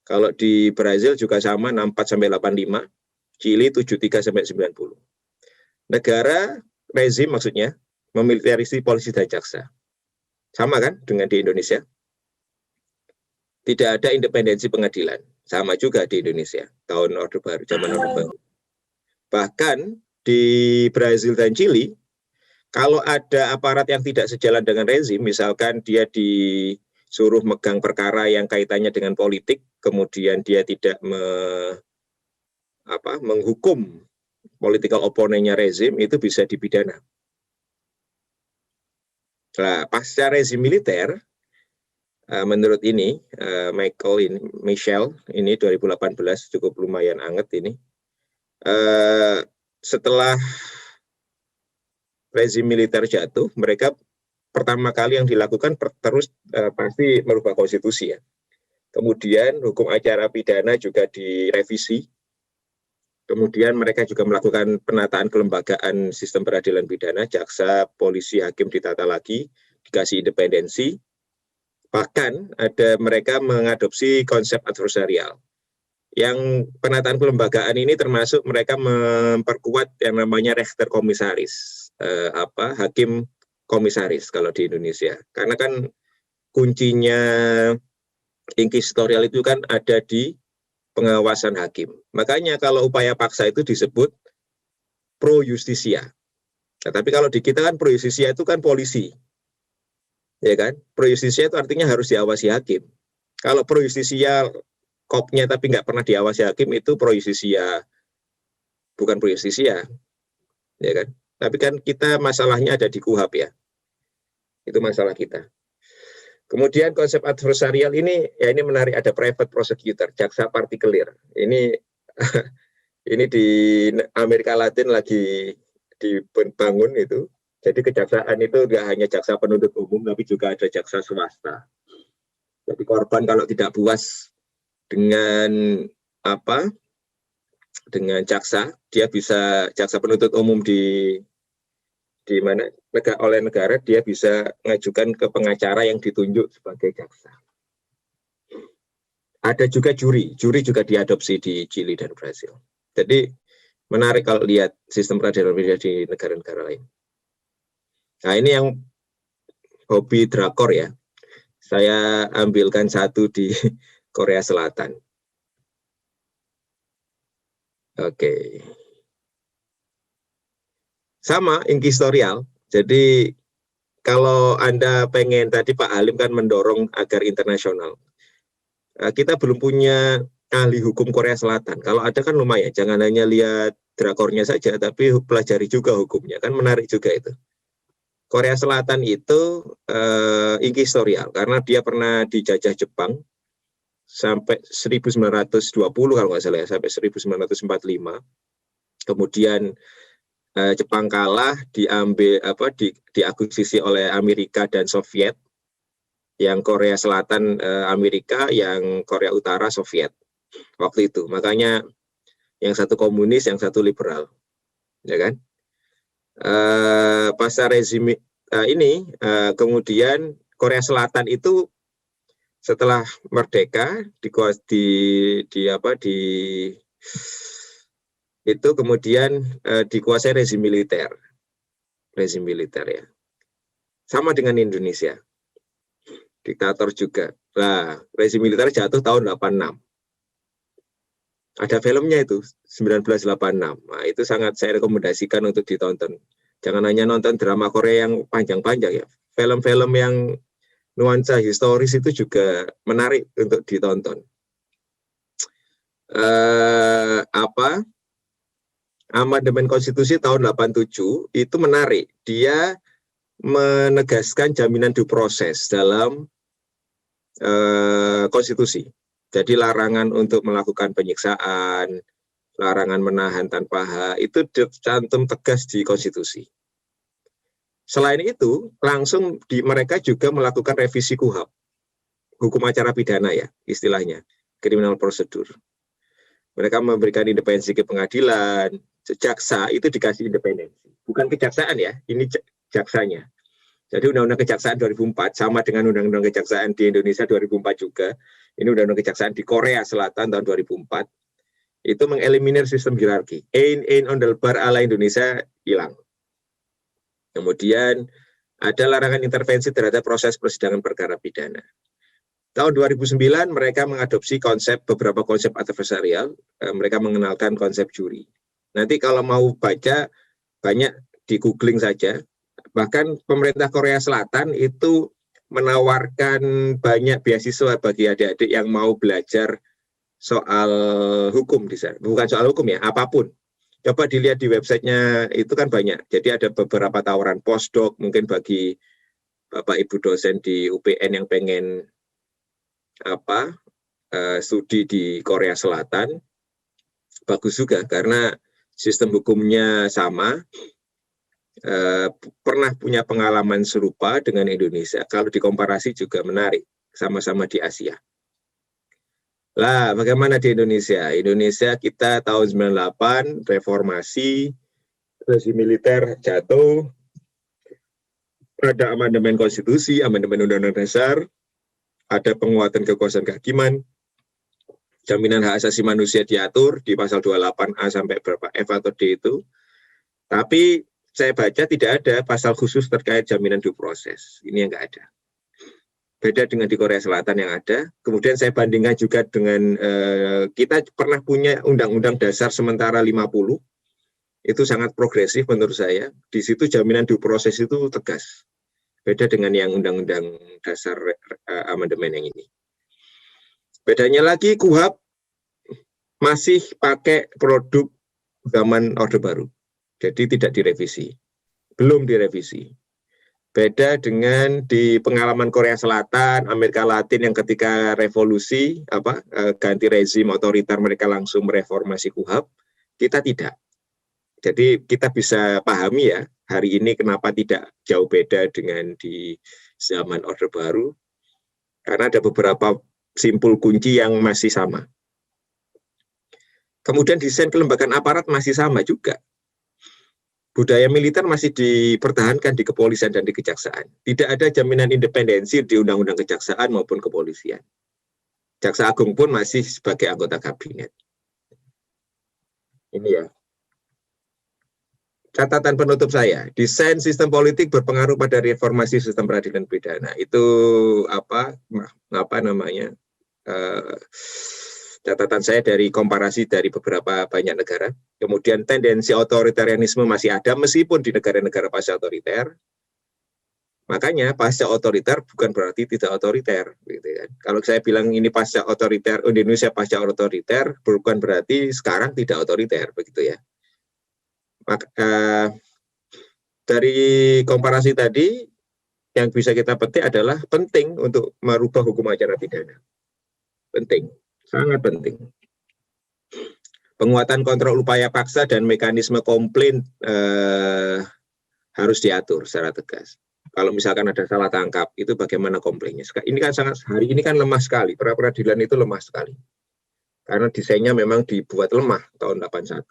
Kalau di Brazil juga sama 64 sampai 85, Chili 73 sampai 90. Negara rezim maksudnya memiliterisasi polisi dan jaksa. Sama kan dengan di Indonesia? Tidak ada independensi pengadilan. Sama juga di Indonesia tahun Orde Baru, zaman Orde Baru. Bahkan di Brazil dan Chili, kalau ada aparat yang tidak sejalan dengan rezim, misalkan dia disuruh megang perkara yang kaitannya dengan politik, kemudian dia tidak menghukum political opponentnya rezim, itu bisa dipidana. Nah, pasca rezim militer, menurut ini, Michel ini 2018 cukup lumayan anget ini. Setelah rezim militer jatuh, mereka pertama kali yang dilakukan pasti merubah konstitusi ya. Kemudian hukum acara pidana juga direvisi. Kemudian mereka juga melakukan penataan kelembagaan sistem peradilan pidana, jaksa, polisi, hakim ditata lagi, dikasih independensi. Bahkan mereka mengadopsi konsep adversarial. Yang penataan kelembagaan ini termasuk mereka memperkuat yang namanya Rechter komisaris. Hakim komisaris kalau di Indonesia. Karena kan kuncinya inquisitorial itu kan ada di pengawasan hakim. Makanya kalau upaya paksa itu disebut pro justisia. Nah, tapi kalau di kita kan pro justisia itu kan polisi. Ya kan? Pro justisia itu artinya harus diawasi hakim. Kalau pro justisia kopnya tapi nggak pernah diawasi hakim itu pro justisia, bukan pro justisia. Ya kan? Tapi kan kita masalahnya ada di KUHAP ya. Itu masalah kita. Kemudian konsep adversarial ini menarik, ada private prosecutor, jaksa partikelir. Ini di Amerika Latin lagi dibangun itu. Jadi kejaksaan itu nggak hanya jaksa penuntut umum, tapi juga ada jaksa swasta. Jadi korban kalau tidak puas dengan dengan jaksa, dia bisa jaksa penuntut umum di mana oleh negara, dia bisa mengajukan ke pengacara yang ditunjuk sebagai jaksa. Ada juga juri juga diadopsi di Chili dan Brazil. Jadi menarik kalau lihat sistem peradilan pidana di negara-negara lain. Nah ini yang hobi drakor ya. Saya ambilkan satu di Korea Selatan. Oke. Sama, inquisitorial. Jadi kalau Anda pengen, tadi Pak Halim kan mendorong agar internasional. Kita belum punya ahli hukum Korea Selatan. Kalau ada kan lumayan, jangan hanya lihat drakornya saja, tapi pelajari juga hukumnya. Kan menarik juga itu. Korea Selatan itu inquisitorial, karena dia pernah dijajah Jepang sampai 1920 kalau nggak salah ya, sampai 1945. Kemudian Jepang kalah, diakuisisi oleh Amerika dan Soviet. Yang Korea Selatan Amerika, yang Korea Utara Soviet waktu itu. Makanya yang satu komunis, yang satu liberal, ya kan? Pasca rezim ini, kemudian Korea Selatan itu setelah merdeka itu kemudian dikuasai rezim militer ya, sama dengan Indonesia, diktator juga. Nah, rezim militer jatuh tahun 86. Ada filmnya itu 1986. Nah, itu sangat saya rekomendasikan untuk ditonton. Jangan hanya nonton drama Korea yang panjang-panjang ya. Film-film yang nuansa historis itu juga menarik untuk ditonton. Amandemen Konstitusi tahun 87 itu menarik. Dia menegaskan jaminan due process dalam konstitusi. Jadi larangan untuk melakukan penyiksaan, larangan menahan tanpa hak, itu dicantum tegas di konstitusi. Selain itu, langsung mereka juga melakukan revisi KUHP, hukum acara pidana ya, istilahnya, criminal procedure. Mereka memberikan independensi ke pengadilan, jaksa itu dikasih independensi. Bukan kejaksaan ya, ini jaksanya. Jadi Undang-Undang Kejaksaan 2004 sama dengan Undang-Undang Kejaksaan di Indonesia 2004 juga. Ini Undang-Undang Kejaksaan di Korea Selatan tahun 2004. Itu mengeliminir sistem hierarki. Ein ondel bar ala Indonesia hilang. Kemudian ada larangan intervensi terhadap proses persidangan perkara pidana. Tahun 2009 mereka mengadopsi beberapa konsep adversarial. Mereka mengenalkan konsep juri. Nanti kalau mau baca, banyak di googling saja. Bahkan pemerintah Korea Selatan itu menawarkan banyak beasiswa bagi adik-adik yang mau belajar soal hukum di sana. Bukan soal hukum ya, apapun. Coba dilihat di websitenya, itu kan banyak. Jadi ada beberapa tawaran postdoc, mungkin bagi Bapak Ibu dosen di UPN yang pengen studi di Korea Selatan. Bagus juga, karena sistem hukumnya sama. Pernah punya pengalaman serupa dengan Indonesia. Kalau dikomparasi juga menarik, sama-sama di Asia. Lah, bagaimana di Indonesia? Indonesia kita tahun 98 reformasi, rezim militer jatuh, ada amandemen konstitusi, amandemen undang-undang dasar, ada penguatan kekuasaan kehakiman, jaminan hak asasi manusia diatur di pasal 28A sampai berapa F atau D itu. Tapi saya baca tidak ada pasal khusus terkait jaminan due process. Ini yang nggak ada. Beda dengan di Korea Selatan yang ada. Kemudian saya bandingkan juga dengan kita pernah punya Undang-Undang Dasar sementara 50. Itu sangat progresif menurut saya. Di situ jaminan due process itu tegas. Beda dengan yang Undang-Undang Dasar amandemen yang ini. Bedanya lagi KUHP masih pakai produk zaman Orde Baru. Jadi tidak direvisi, belum direvisi. Beda dengan di pengalaman Korea Selatan, Amerika Latin yang ketika revolusi, ganti rezim otoriter mereka langsung mereformasi KUHP, kita tidak. Jadi kita bisa pahami ya, hari ini kenapa tidak jauh beda dengan di zaman Orde Baru, karena ada beberapa simpul kunci yang masih sama. Kemudian desain kelembagaan aparat masih sama juga. Budaya militer masih dipertahankan di kepolisian dan di kejaksaan. Tidak ada jaminan independensi di Undang-Undang Kejaksaan maupun kepolisian. Jaksa Agung pun masih sebagai anggota kabinet. Ini ya. Catatan penutup saya, desain sistem politik berpengaruh pada reformasi sistem peradilan pidana. Itu catatan saya dari komparasi dari beberapa banyak negara. Kemudian tendensi otoritarianisme masih ada meskipun di negara-negara pasca otoriter. Makanya pasca otoriter bukan berarti tidak otoriter, gitu kan. Kalau saya bilang ini pasca otoriter, Indonesia pasca otoriter, bukan berarti sekarang tidak otoriter, begitu ya. Dari komparasi tadi yang bisa kita petik adalah penting untuk merubah hukum acara pidana. Penting. Sangat penting. Penguatan kontrol upaya paksa dan mekanisme komplain harus diatur secara tegas. Kalau misalkan ada salah tangkap, itu bagaimana komplainnya? Ini kan hari ini kan lemah sekali. Pra-peradilan itu lemah sekali. Karena desainnya memang dibuat lemah tahun 81.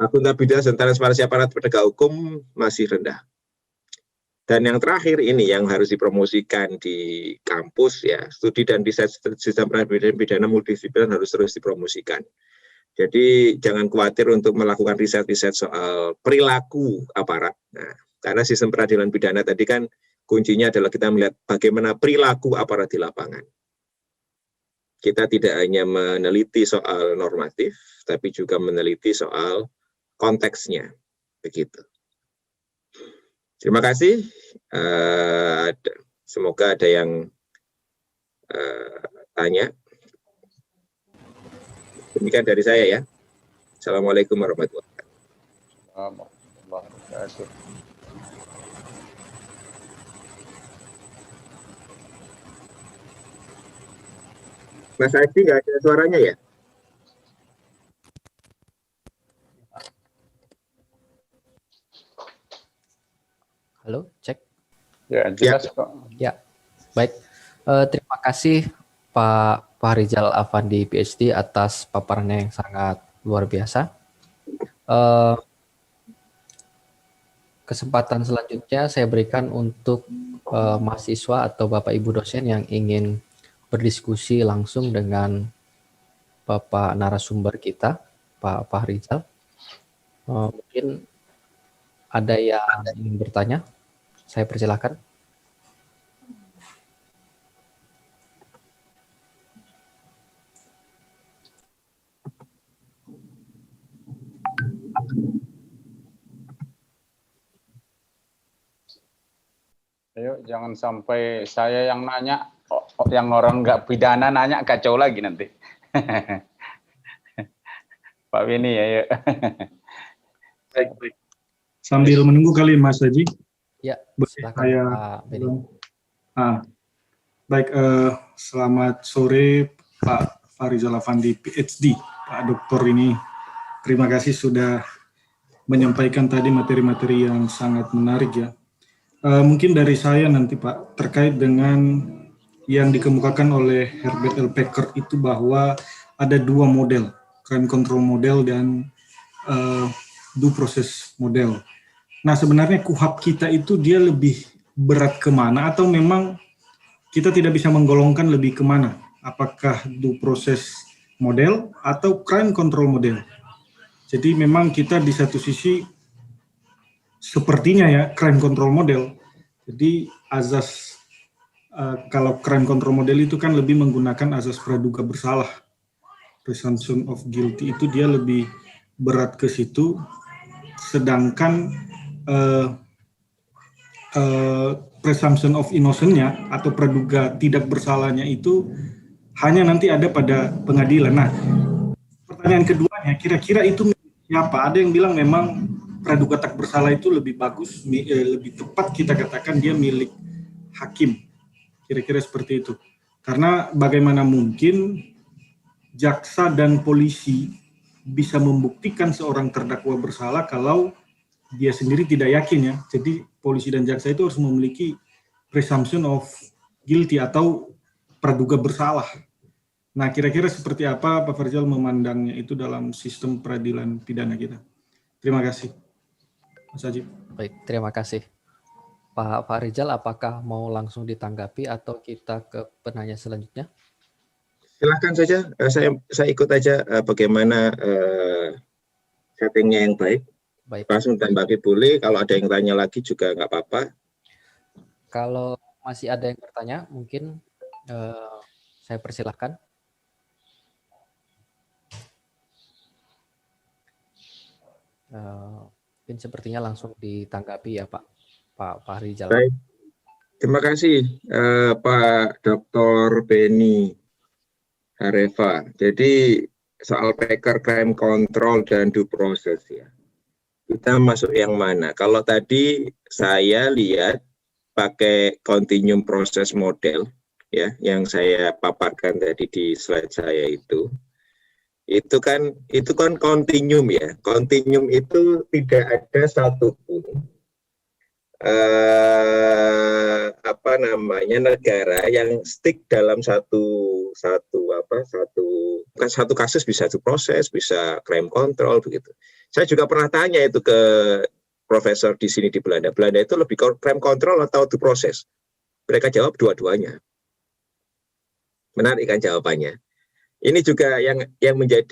Akuntabilitas dan transparansi aparat penegak hukum masih rendah. Dan yang terakhir ini yang harus dipromosikan di kampus ya, studi dan riset sistem peradilan pidana multidisipliner harus terus dipromosikan. Jadi jangan khawatir untuk melakukan riset-riset soal perilaku aparat. Nah, karena sistem peradilan pidana tadi kan kuncinya adalah kita melihat bagaimana perilaku aparat di lapangan. Kita tidak hanya meneliti soal normatif, tapi juga meneliti soal konteksnya, begitu. Terima kasih. Semoga ada yang tanya. Demikian dari saya ya. Assalamualaikum warahmatullahi wabarakatuh. Mas Adi nggak ada suaranya ya? Halo, cek. Ya, jelas kok. Ya, baik. Terima kasih Pak Rizal Afandi PhD atas paparannya yang sangat luar biasa. Kesempatan selanjutnya saya berikan untuk mahasiswa atau Bapak Ibu dosen yang ingin berdiskusi langsung dengan Bapak narasumber kita, Pak Rizal. Mungkin ada yang ingin bertanya? Saya persilahkan. Ayo, jangan sampai saya yang nanya, yang orang nggak pidana nanya, kacau lagi nanti. Pak Beni, ayo. Baik. Sambil menunggu kali Mas Haji. Ya, silakan Pak Beni. Baik, selamat sore Pak Rizal Afandi PhD, Pak Doktor ini. Terima kasih sudah menyampaikan tadi materi-materi yang sangat menarik ya. Mungkin dari saya nanti Pak, terkait dengan yang dikemukakan oleh Herbert L. Packard itu bahwa ada dua model, crime control model dan due process model. Nah sebenarnya KUHP kita itu dia lebih berat kemana atau memang kita tidak bisa menggolongkan lebih kemana? Apakah due process model atau crime control model? Jadi memang kita di satu sisi sepertinya ya crime control model. Jadi azas kalau crime control model itu kan lebih menggunakan azas praduga bersalah. Presumption of guilty itu dia lebih berat ke situ. Sedangkan presumption of innocent-nya atau praduga tidak bersalahnya itu hanya nanti ada pada pengadilan. Nah, pertanyaan keduanya, kira-kira itu siapa? Ada yang bilang memang praduga tak bersalah itu lebih bagus, lebih tepat kita katakan dia milik hakim. Kira-kira seperti itu. Karena bagaimana mungkin jaksa dan polisi bisa membuktikan seorang terdakwa bersalah kalau dia sendiri tidak yakin ya. Jadi polisi dan jaksa itu harus memiliki presumption of guilty atau praduga bersalah. Nah, kira-kira seperti apa Pak Farizal memandangnya itu dalam sistem peradilan pidana kita? Terima kasih. Mas Haji. Baik, terima kasih. Pak Rizal, apakah mau langsung ditanggapi atau kita ke penanya selanjutnya? Silakan saja, saya ikut aja bagaimana settingnya yang baik. Langsung tanggapi boleh, kalau ada yang tanya lagi juga nggak apa-apa. Kalau masih ada yang bertanya, mungkin saya persilahkan. Mungkin sepertinya langsung ditanggapi ya Pak Rizal. Baik. Terima kasih Pak Dr. Beni Hareva. Jadi soal Packard crime control dan due process ya. Kita masuk yang mana? Kalau tadi saya lihat pakai continuum process model ya, yang saya paparkan tadi di slide saya itu kan continuum ya. Continuum itu tidak ada satupun negara yang stick dalam satu kasus, bisa satu proses, bisa crime control begitu. Saya juga pernah tanya itu ke profesor di sini di Belanda. Belanda itu lebih crime control atau due process? Mereka jawab dua-duanya. Menarik kan jawabannya. Ini juga yang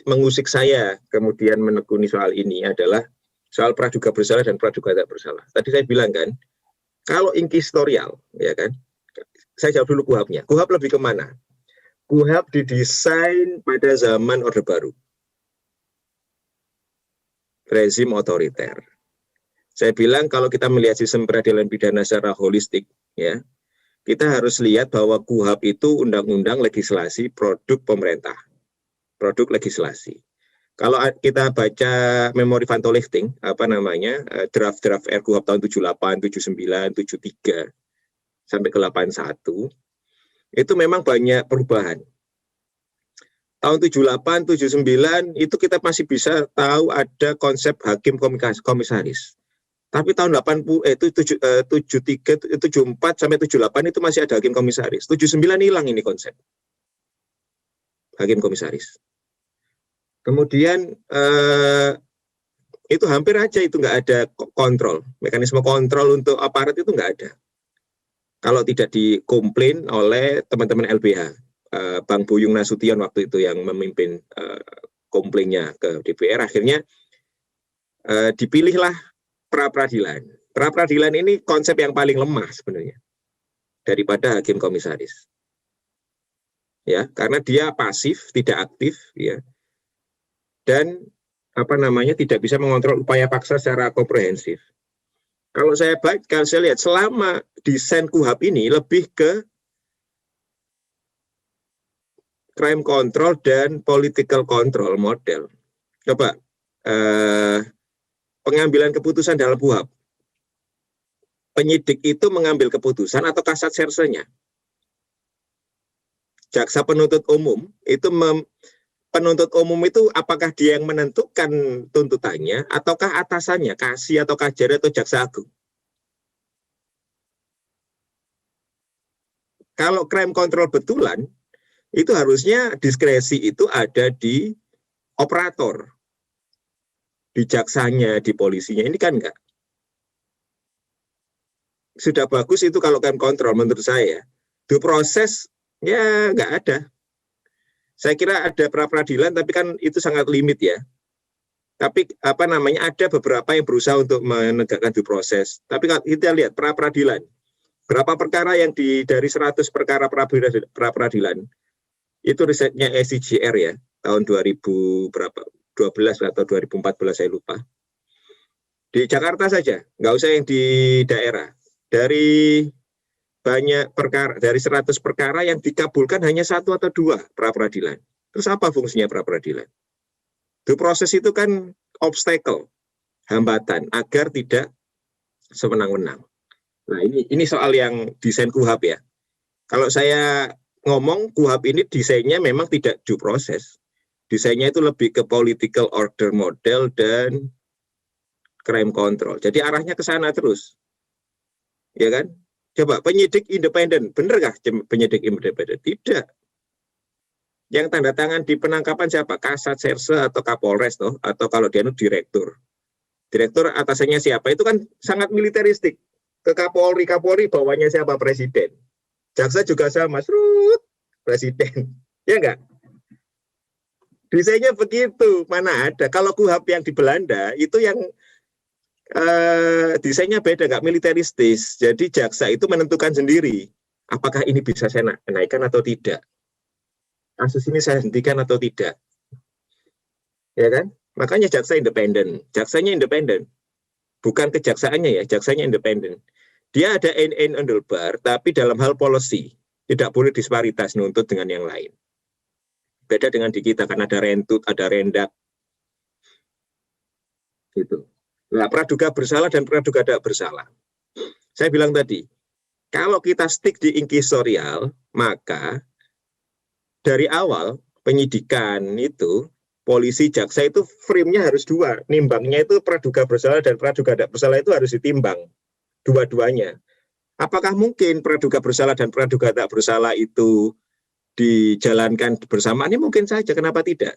mengusik saya kemudian menekuni soal ini adalah soal praduga bersalah dan praduga tak bersalah. Tadi saya bilang kan, kalau inquisitorial, ya kan, saya jawab dulu KUHP-nya. KUHP lebih kemana? KUHP didesain pada zaman Orde Baru. Rezim otoriter. Saya bilang kalau kita melihat sistem peradilan pidana secara holistik, ya, kita harus lihat bahwa KUHP itu undang-undang legislasi produk pemerintah, produk legislasi. Kalau kita baca memori Van Tolechting, draft-draft RKUHP tahun 78, 79, 73 sampai ke 81, itu memang banyak perubahan. Tahun 78, 79 itu kita masih bisa tahu ada konsep hakim komisaris. Tapi tahun 74 sampai 78 itu masih ada hakim komisaris. 79 hilang ini konsep hakim komisaris. Kemudian itu hampir aja itu nggak ada kontrol, mekanisme kontrol untuk aparat itu nggak ada. Kalau tidak dikomplain oleh teman-teman LBH, Bang Buyung Nasution waktu itu yang memimpin komplainnya ke DPR, akhirnya dipilihlah pra-peradilan. Pra-peradilan ini konsep yang paling lemah sebenarnya daripada hakim komisaris. Ya, karena dia pasif, tidak aktif, ya. Dan tidak bisa mengontrol upaya paksa secara komprehensif. Kalau saya lihat selama desain KUHP ini lebih ke crime control dan political control model. Coba pengambilan keputusan dalam KUHP. Penyidik itu mengambil keputusan atau kasat sersenya. Jaksa penuntut umum itu apakah dia yang menentukan tuntutannya ataukah atasannya, kasih atau kajari atau jaksa agung. Kalau crime control betulan, itu harusnya diskresi itu ada di operator, di jaksanya, di polisinya. Ini kan enggak. Sudah bagus itu kalau crime control menurut saya. Due proses ya enggak ada. Saya kira ada pra-peradilan tapi kan itu sangat limit ya. Tapi ada beberapa yang berusaha untuk menegakkan due proses. Tapi kita lihat pra-peradilan. Berapa perkara yang dari 100 perkara pra-peradilan itu risetnya SCGR ya, tahun 2012 atau 2014 saya lupa. Di Jakarta saja, nggak usah yang di daerah. Dari banyak perkara, dari 100 perkara yang dikabulkan hanya 1 atau 2 pra-peradilan. Terus apa fungsinya pra-peradilan? Due proses itu kan obstacle, hambatan agar tidak sewenang-wenang. Nah ini soal yang desain KUHP ya. Kalau saya ngomong KUHP ini desainnya memang tidak due proses. Desainnya itu lebih ke political order model dan crime control. Jadi arahnya ke sana terus. Ya kan? Coba penyidik independen, benar kah penyidik independen? Tidak. Yang tanda tangan di penangkapan siapa? Kasat, Serse, atau Kapolres, toh? Atau kalau dia direktur. Direktur atasannya siapa? Itu kan sangat militeristik. Ke Kapolri bawahnya siapa? Presiden. Jaksa juga sama, presiden. Ya enggak? Desainnya begitu, mana ada. Kalau KUHP yang di Belanda, itu yang desainnya beda, nggak militeristis. Jadi jaksa itu menentukan sendiri, apakah ini bisa saya naikkan atau tidak. Kasus ini saya hentikan atau tidak. Ya kan? Makanya jaksa independen. Jaksanya independen. Bukan kejaksaannya ya, jaksanya independen. Dia ada handlebar, tapi dalam hal policy. Tidak boleh disparitas nuntut dengan yang lain. Beda dengan di kita, kan ada rentut, ada rendak. Gitu. Nah, praduga bersalah dan praduga tidak bersalah. Saya bilang tadi, kalau kita stick di inkisorial, maka dari awal penyidikan itu, polisi, jaksa itu frame-nya harus 2. Nimbangnya itu praduga bersalah dan praduga tidak bersalah itu harus ditimbang. Dua-duanya. Apakah mungkin praduga bersalah dan praduga tidak bersalah itu dijalankan bersamaan? Ini mungkin saja, kenapa tidak?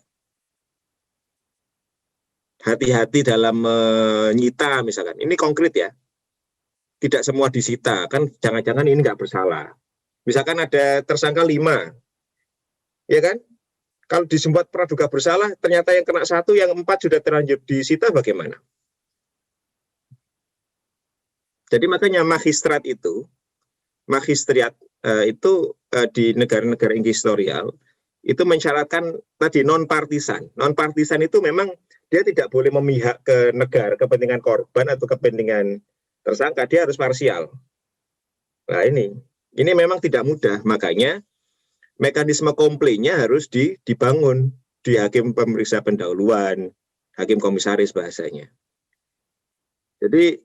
Hati-hati dalam menyita misalkan. Ini konkret ya. Tidak semua disita, kan jangan-jangan ini nggak bersalah. Misalkan ada tersangka 5. Ya kan? Kalau disebut praduga bersalah, ternyata yang kena 1, yang 4 sudah terlanjur disita, bagaimana? Jadi makanya magistriat itu di negara-negara inkistorial itu mensyaratkan tadi non-partisan. Non-partisan itu memang dia tidak boleh memihak ke negara, kepentingan korban atau kepentingan tersangka, dia harus parsial. Nah ini memang tidak mudah, makanya mekanisme komplainnya harus dibangun di hakim pemeriksa pendahuluan, hakim komisaris bahasanya. Jadi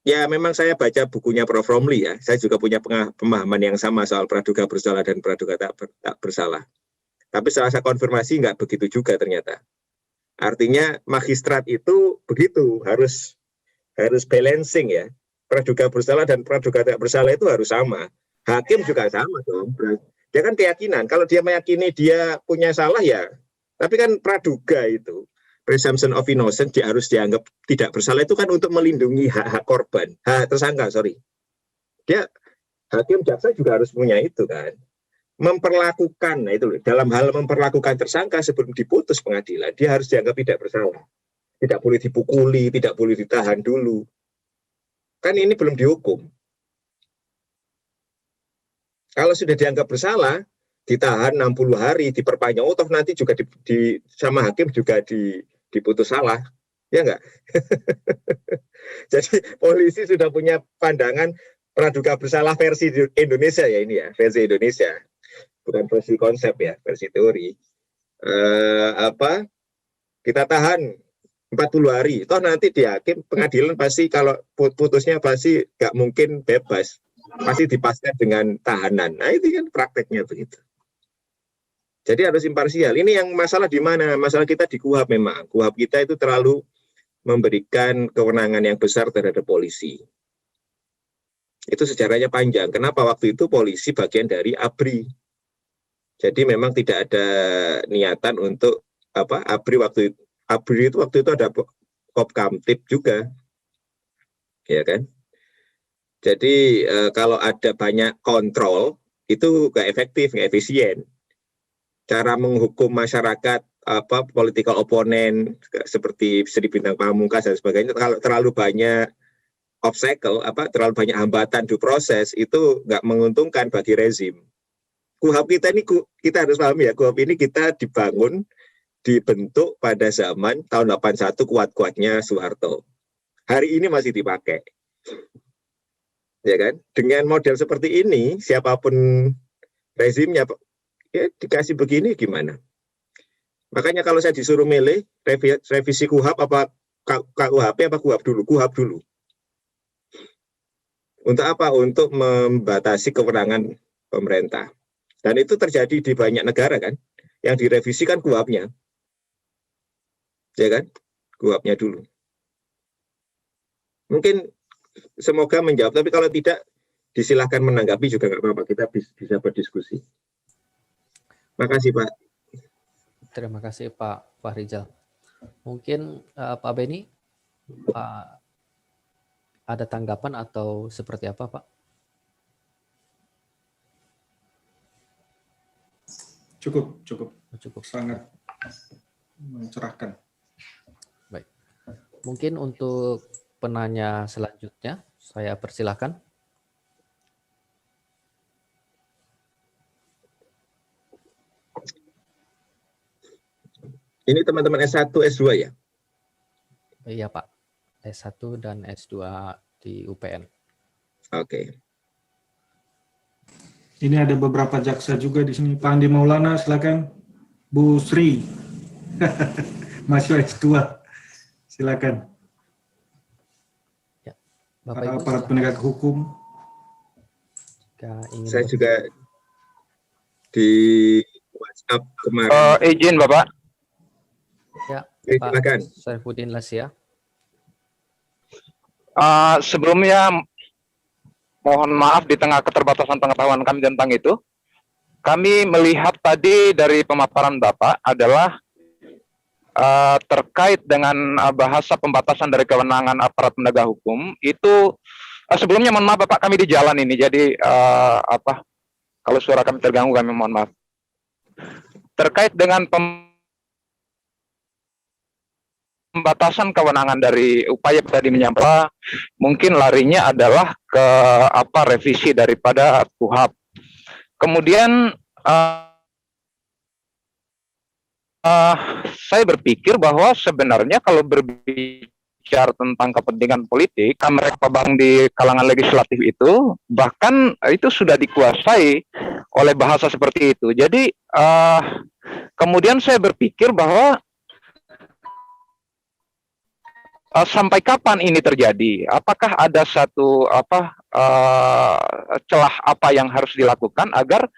ya memang saya baca bukunya Prof. Romli ya, saya juga punya pemahaman yang sama soal praduga bersalah dan praduga tak bersalah. Tapi setelah saya konfirmasi nggak begitu juga ternyata. Artinya magistrat itu begitu, harus balancing ya. Praduga bersalah dan praduga tak bersalah itu harus sama. Hakim juga sama dong. Dia kan keyakinan, kalau dia meyakini dia punya salah ya, tapi kan praduga itu, presumption of innocence, dia harus dianggap tidak bersalah itu kan untuk melindungi hak-hak korban, hak tersangka, Dia, hakim jaksa juga harus punya itu kan. Memperlakukan, nah itu loh, dalam hal memperlakukan tersangka sebelum diputus pengadilan, dia harus dianggap tidak bersalah. Tidak boleh dipukuli, tidak boleh ditahan dulu. Kan ini belum dihukum. Kalau sudah dianggap bersalah, ditahan 60 hari, diperpanjang, toh nanti juga sama hakim juga diputus salah, ya enggak? Jadi polisi sudah punya pandangan praduga bersalah versi Indonesia ya ini ya, versi Indonesia, bukan versi konsep ya, versi teori. Kita tahan 40 hari, toh nanti di hakim pengadilan pasti kalau putusnya pasti nggak mungkin bebas, pasti dipaskan dengan tahanan. Nah itu kan prakteknya begitu. Jadi harus imparsial. Ini yang masalah di mana? Masalah kita di KUHAP memang. KUHAP kita itu terlalu memberikan kewenangan yang besar terhadap polisi. Itu sejarahnya panjang. Kenapa waktu itu polisi bagian dari ABRI? Jadi memang tidak ada niatan untuk ABRI itu waktu itu ada Kopkamtib juga, ya kan? Jadi kalau ada banyak kontrol itu nggak efektif, nggak efisien. Cara menghukum masyarakat, political opponent seperti Sri Bintang Pamungkas dan sebagainya, kalau terlalu banyak obstacle, terlalu banyak hambatan due proses, itu nggak menguntungkan bagi rezim. KUHAP kita ini, kita harus pahami ya, KUHAP ini kita dibentuk pada zaman tahun 81 kuat-kuatnya Soeharto. Hari ini masih dipakai. Ya kan? Dengan model seperti ini, siapapun rezimnya, ya dikasih begini gimana? Makanya kalau saya disuruh milih revisi KUHAP apa KUHP apa KUHAP dulu? KUHAP dulu. Untuk apa? Untuk membatasi kewenangan pemerintah. Dan itu terjadi di banyak negara kan? Yang direvisi kan KUHAP-nya. Ya kan? KUHAP-nya dulu. Mungkin semoga menjawab, tapi kalau tidak disilahkan menanggapi juga nggak apa-apa, kita bisa berdiskusi. Makasih Pak. Terima kasih Pak Fahrizal. Mungkin Pak Beni, Pak, ada tanggapan atau seperti apa Pak? Cukup. Sangat mencerahkan. Baik. Mungkin untuk penanya selanjutnya, saya persilahkan. Ini teman-teman S1, S2 ya? Iya Pak, S1 dan S2 di UPN. Oke. Ini ada beberapa jaksa juga di sini. Pak Andi Maulana, silakan. Bu Sri, mahasiswa S2, silakan. Ya, Bapak Ibu, aparat penegak hukum. Saya juga di WhatsApp kemarin. Izin Bapak. Ya, silakan. Pak Saifuddin Lasya. Sebelumnya mohon maaf di tengah keterbatasan pengetahuan kami tentang itu. Kami melihat tadi dari pemaparan Bapak adalah terkait dengan bahasa pembatasan dari kewenangan aparat penegak hukum itu. Sebelumnya mohon maaf Bapak, kami di jalan ini, jadi kalau suara kami terganggu kami mohon maaf. Terkait dengan pembatasan kewenangan dari upaya tadi menyampaikan, mungkin larinya adalah ke revisi daripada KUHAP. Kemudian saya berpikir bahwa sebenarnya kalau berbicara tentang kepentingan politik, kan mereka bang di kalangan legislatif itu, bahkan itu sudah dikuasai oleh bahasa seperti itu. Jadi kemudian saya berpikir bahwa sampai kapan ini terjadi? Apakah ada satu celah apa yang harus dilakukan agar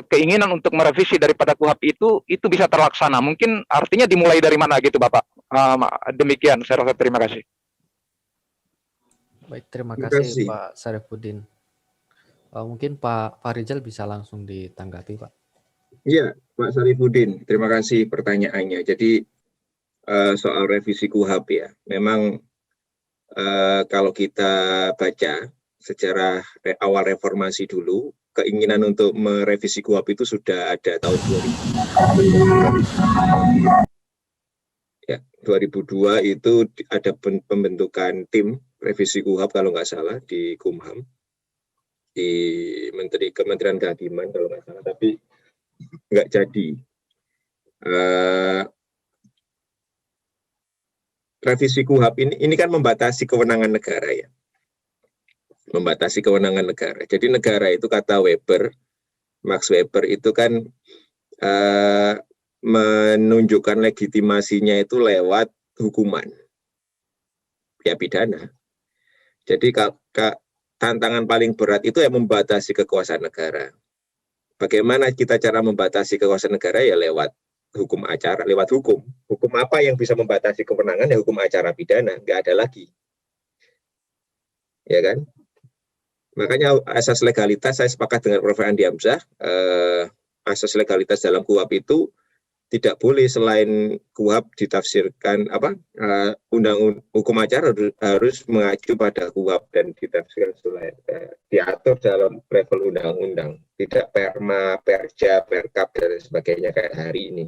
keinginan untuk merevisi daripada KUHP itu bisa terlaksana? Mungkin artinya dimulai dari mana gitu, Bapak? Demikian, saya rasa. Terima kasih. Baik, terima Terima kasih kasih. Pak Sarifudin. Mungkin Pak Farizal bisa langsung ditanggapi, Pak. Iya, Pak Sarifudin, terima kasih pertanyaannya. Jadi soal revisi KUHP ya, memang kalau kita baca sejarah awal reformasi dulu, keinginan untuk merevisi KUHP itu sudah ada tahun 2000. Ya, 2002 itu ada pembentukan tim revisi KUHP kalau nggak salah di Kumham, di Kementerian Kehakiman kalau nggak salah, tapi nggak jadi. Revisi KUHP ini kan membatasi kewenangan negara ya, membatasi kewenangan negara. Jadi negara itu, kata Max Weber itu kan menunjukkan legitimasinya itu lewat hukuman, ya pidana. Jadi tantangan paling berat itu yang membatasi kekuasaan negara. Bagaimana kita cara membatasi kekuasaan negara? Ya lewat hukum acara, lewat hukum. Hukum apa yang bisa membatasi kewenangan? Ya hukum acara pidana, nggak ada lagi. Ya kan? Makanya asas legalitas, saya sepakat dengan Prof. Andi Hamzah, asas legalitas dalam KUHP itu tidak boleh selain KUHP ditafsirkan undang hukum acara harus mengacu pada KUHP dan ditafsirkan selain diatur dalam level undang-undang, tidak perma, perja, perkap dan sebagainya kayak hari ini.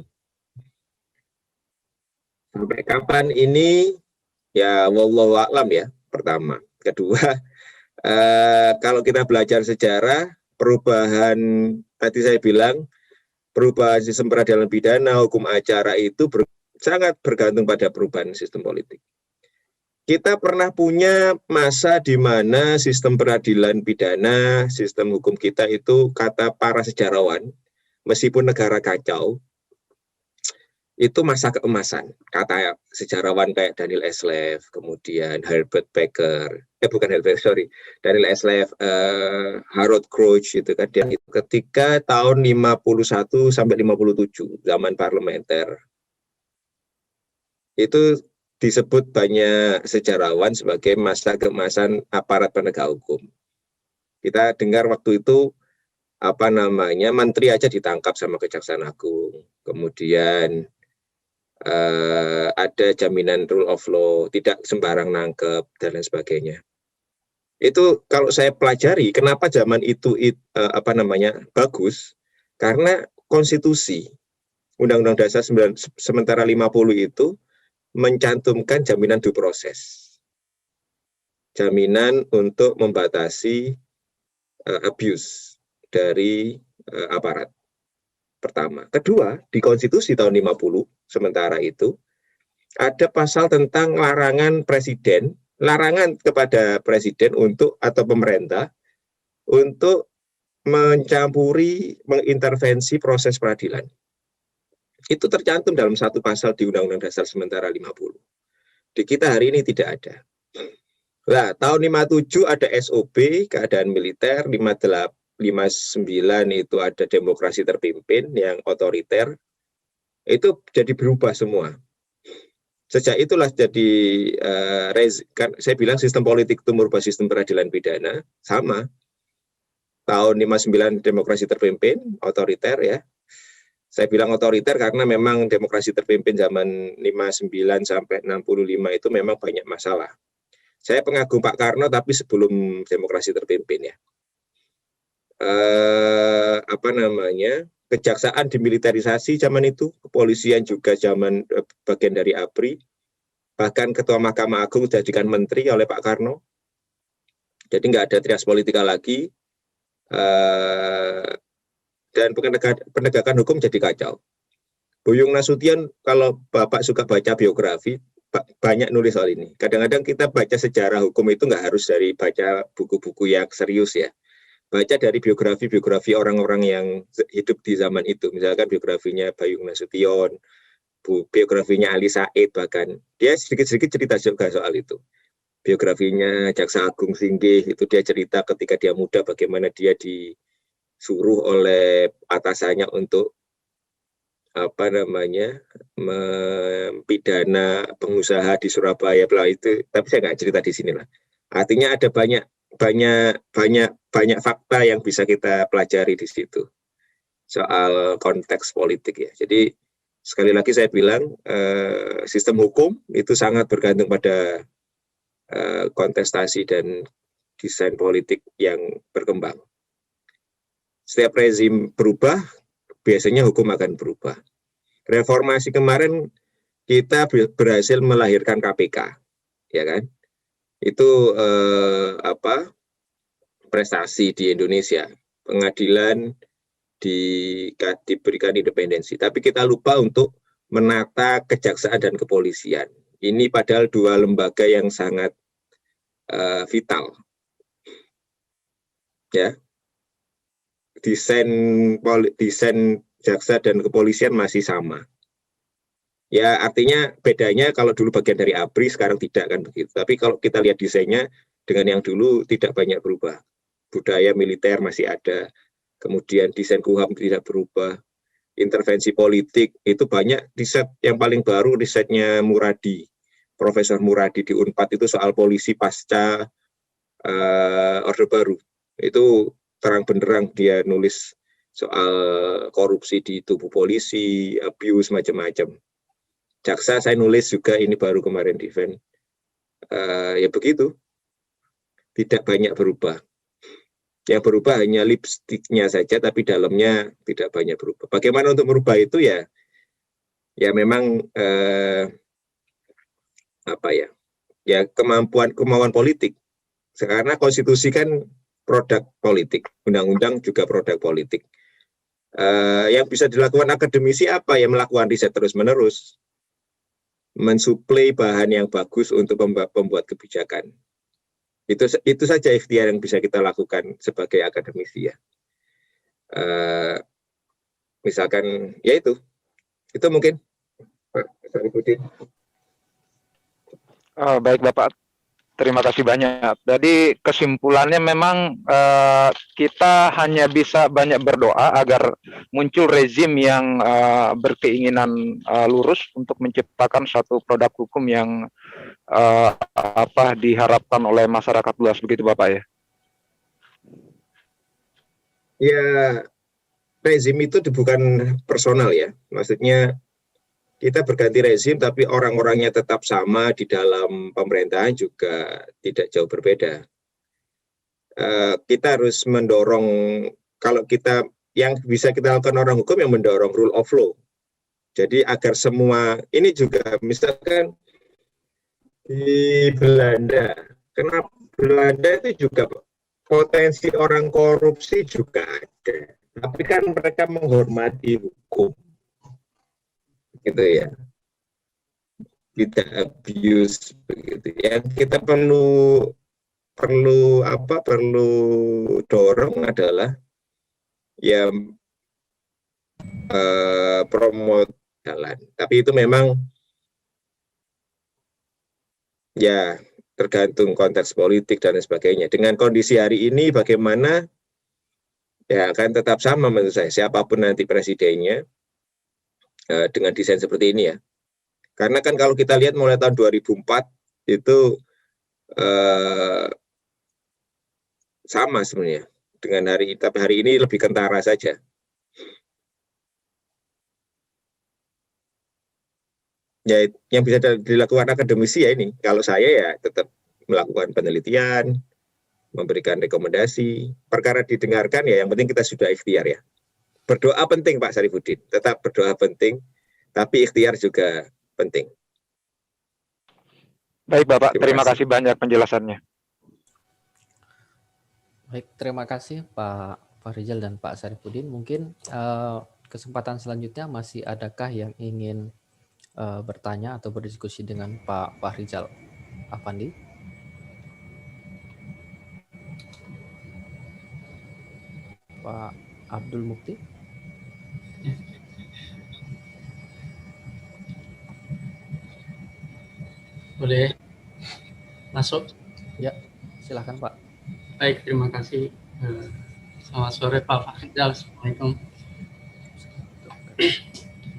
Sampai kapan ini? Ya wallahu a'lam ya, pertama. Kedua, kalau kita belajar sejarah, perubahan tadi saya bilang, perubahan sistem peradilan pidana, hukum acara itu sangat bergantung pada perubahan sistem politik. Kita pernah punya masa di mana sistem peradilan pidana, sistem hukum kita itu, kata para sejarawan, meskipun negara kacau, itu masa keemasan, kata sejarawan kayak Daniel Eslev, kemudian Herbert Becker, Daniel Eslev, Harold Crouch, itu kan dia itu ketika tahun 51 sampai 57 zaman parlementer. Itu disebut banyak sejarawan sebagai masa keemasan aparat penegak hukum. Kita dengar waktu itu menteri aja ditangkap sama Kejaksaan Agung, kemudian ada jaminan rule of law, tidak sembarang nangkep dan lain sebagainya. Itu kalau saya pelajari kenapa zaman itu bagus, karena konstitusi Undang-Undang Dasar sementara 50 itu mencantumkan jaminan due process, jaminan untuk membatasi abuse dari aparat. Pertama. Kedua, di konstitusi tahun 50 sementara itu ada pasal tentang larangan kepada presiden untuk atau pemerintah untuk mengintervensi proses peradilan. Itu tercantum dalam satu pasal di Undang-Undang Dasar sementara 50. Di kita hari ini tidak ada. Nah, tahun 57 ada SOB, keadaan militer, 59 itu ada demokrasi terpimpin yang otoriter, itu jadi berubah semua. Sejak itulah jadi kan saya bilang sistem politik itu merubah sistem peradilan pidana, sama. Tahun 59 demokrasi terpimpin, otoriter ya. Saya bilang otoriter karena memang demokrasi terpimpin zaman 59 sampai 65 itu memang banyak masalah. Saya pengagum Pak Karno tapi sebelum demokrasi terpimpin ya. Kejaksaan dimiliterisasi zaman itu, kepolisian juga zaman bagian dari ABRI, bahkan Ketua Mahkamah Agung dijadikan menteri oleh Pak Karno, jadi nggak ada trias politika lagi, dan penegakan hukum jadi kacau. Buyung Nasution, kalau Bapak suka baca biografi, banyak nulis soal ini. Kadang-kadang kita baca sejarah hukum itu nggak harus dari baca buku-buku yang serius ya. Baca dari biografi-biografi orang-orang yang hidup di zaman itu. Misalkan biografinya Buyung Nasution, biografinya Ali Said bahkan. Dia sedikit-sedikit cerita juga soal itu. Biografinya Jaksa Agung Singgih, itu dia cerita ketika dia muda bagaimana dia disuruh oleh atasannya untuk mempidana pengusaha di Surabaya itu, tapi saya nggak cerita di sini lah. Artinya ada banyak fakta yang bisa kita pelajari di situ soal konteks politik ya. Jadi sekali lagi saya bilang sistem hukum itu sangat bergantung pada kontestasi dan desain politik yang berkembang. Setiap rezim berubah, biasanya hukum akan berubah. Reformasi kemarin kita berhasil melahirkan KPK, ya kan? Itu prestasi di Indonesia. Pengadilan diberikan independensi, tapi kita lupa untuk menata kejaksaan dan kepolisian. Ini padahal dua lembaga yang sangat vital, ya. Desain jaksa dan kepolisian masih sama. Ya artinya bedanya kalau dulu bagian dari ABRI, sekarang tidak kan begitu. Tapi kalau kita lihat desainnya dengan yang dulu tidak banyak berubah. Budaya militer masih ada, kemudian desain KUHAP tidak berubah. Intervensi politik itu banyak. Riset yang paling baru risetnya Muradi, Profesor Muradi di Unpad itu soal polisi pasca Orde Baru. Itu terang benderang dia nulis soal korupsi di tubuh polisi, abuse macam-macam. Jaksa saya nulis juga ini baru kemarin di event. Ya begitu, tidak banyak berubah. Yang berubah hanya lipstiknya saja, tapi dalamnya tidak banyak berubah. Bagaimana untuk merubah itu ya? Ya memang ya kemauan politik. Karena konstitusi kan produk politik, undang-undang juga produk politik. Yang bisa dilakukan akademisi apa? Ya melakukan riset terus-menerus, mensuplai bahan yang bagus untuk pembuat kebijakan. Itu saja ikhtiar yang bisa kita lakukan sebagai akademisi ya. Misalkan ya itu mungkin Pak Sarifudin. Baik Bapak, terima kasih banyak. Jadi kesimpulannya memang kita hanya bisa banyak berdoa agar muncul rezim yang berkeinginan lurus untuk menciptakan satu produk hukum yang diharapkan oleh masyarakat luas, begitu Bapak ya? Ya, rezim itu bukan personal ya, maksudnya kita berganti rezim, tapi orang-orangnya tetap sama di dalam pemerintahan juga tidak jauh berbeda. Kita harus mendorong, kalau kita, yang bisa kita lakukan orang hukum yang mendorong rule of law. Jadi agar semua, ini juga misalkan di Belanda, kenapa Belanda itu juga potensi orang korupsi juga ada. Tapi kan mereka menghormati hukum. Gitu ya, tidak abuse begitu ya. Kita perlu dorong adalah ya promote jalan, tapi itu memang ya tergantung konteks politik dan sebagainya. Dengan kondisi hari ini bagaimana ya akan tetap sama menurut saya, siapapun nanti presidennya dengan desain seperti ini ya. Karena kan kalau kita lihat mulai tahun 2004 itu sama sebenarnya dengan tapi hari ini lebih kentara saja. Ya yang bisa dilakukan akademisi ya ini. Kalau saya ya tetap melakukan penelitian, memberikan rekomendasi, perkara didengarkan ya yang penting kita sudah ikhtiar ya. Berdoa penting Pak Sarifudin, tetap berdoa penting, tapi ikhtiar juga penting. Baik Bapak, terima kasih banyak penjelasannya. Baik, terima kasih Pak Fahrizal dan Pak Sarifudin. Mungkin kesempatan selanjutnya masih adakah yang ingin bertanya atau berdiskusi dengan Pak Fahrizal Afandi? Pak Abdul Mukti? Boleh masuk? Ya, silakan Pak. Baik, terima kasih. Selamat sore Pak Fahrizal. Assalamualaikum.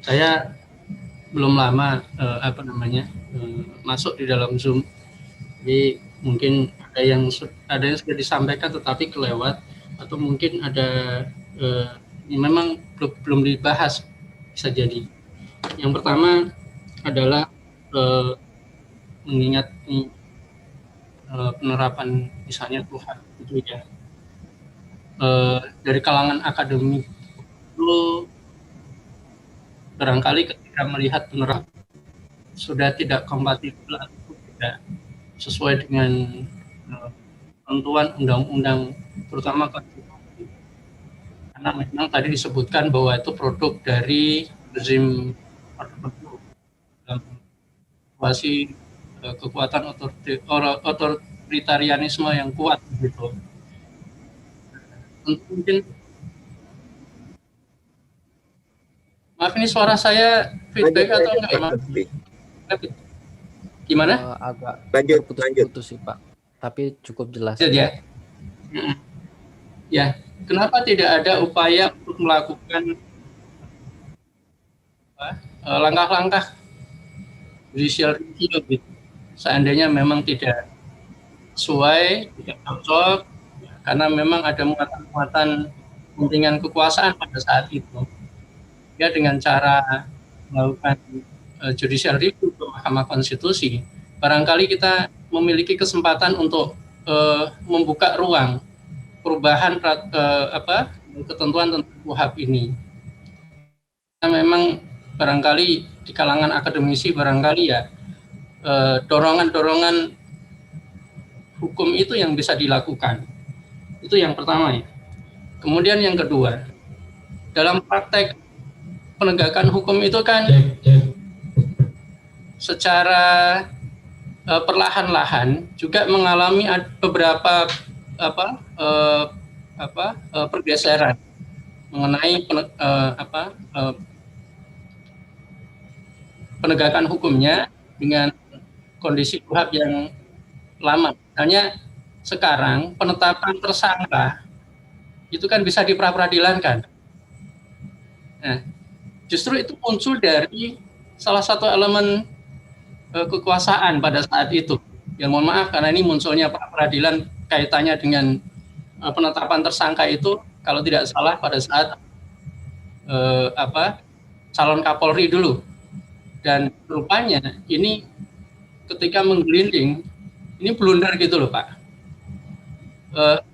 Saya belum lama masuk di dalam Zoom, jadi mungkin ada yang sudah disampaikan tetapi kelewat, atau mungkin ada memang belum dibahas, bisa jadi. Yang pertama adalah mengingat penerapan misalnya Tuhan itu ya, dari kalangan akademik itu barangkali ketika melihat penerapan sudah tidak kompatibel atau tidak sesuai dengan ketentuan undang-undang, terutama konstitusi, karena memang tadi disebutkan bahwa itu produk dari rezim situasi kekuatan otoritarianisme yang kuat gitu. Mungkin maaf, ini suara saya feedback atau enggak? Gimana? Agak Lanjut. putus-putus sih Pak, tapi cukup jelas. Ya. Ya, kenapa tidak ada upaya untuk melakukan langkah-langkah judicial review gitu? Seandainya memang tidak sesuai, tidak cocok, karena memang ada muatan-muatan kepentingan kekuasaan pada saat itu, ya, dengan cara melakukan judicial review ke Mahkamah Konstitusi, barangkali kita memiliki kesempatan untuk membuka ruang perubahan ketentuan tentang KUHP ini. Karena memang barangkali di kalangan akademisi barangkali ya dorongan-dorongan hukum itu yang bisa dilakukan. Itu yang pertama ya. Kemudian yang kedua, dalam praktek penegakan hukum itu kan secara perlahan-lahan juga mengalami beberapa pergeseran mengenai penegakan hukumnya dengan kondisi KUHP yang lama. Misalnya sekarang penetapan tersangka itu kan bisa diperadilankan. Nah, justru itu muncul dari salah satu elemen kekuasaan pada saat itu. Yang mohon maaf karena ini munculnya peradilan kaitannya dengan penetapan tersangka itu kalau tidak salah pada saat calon Kapolri dulu. Dan rupanya ini ketika menggelinding, ini blunder gitu loh Pak.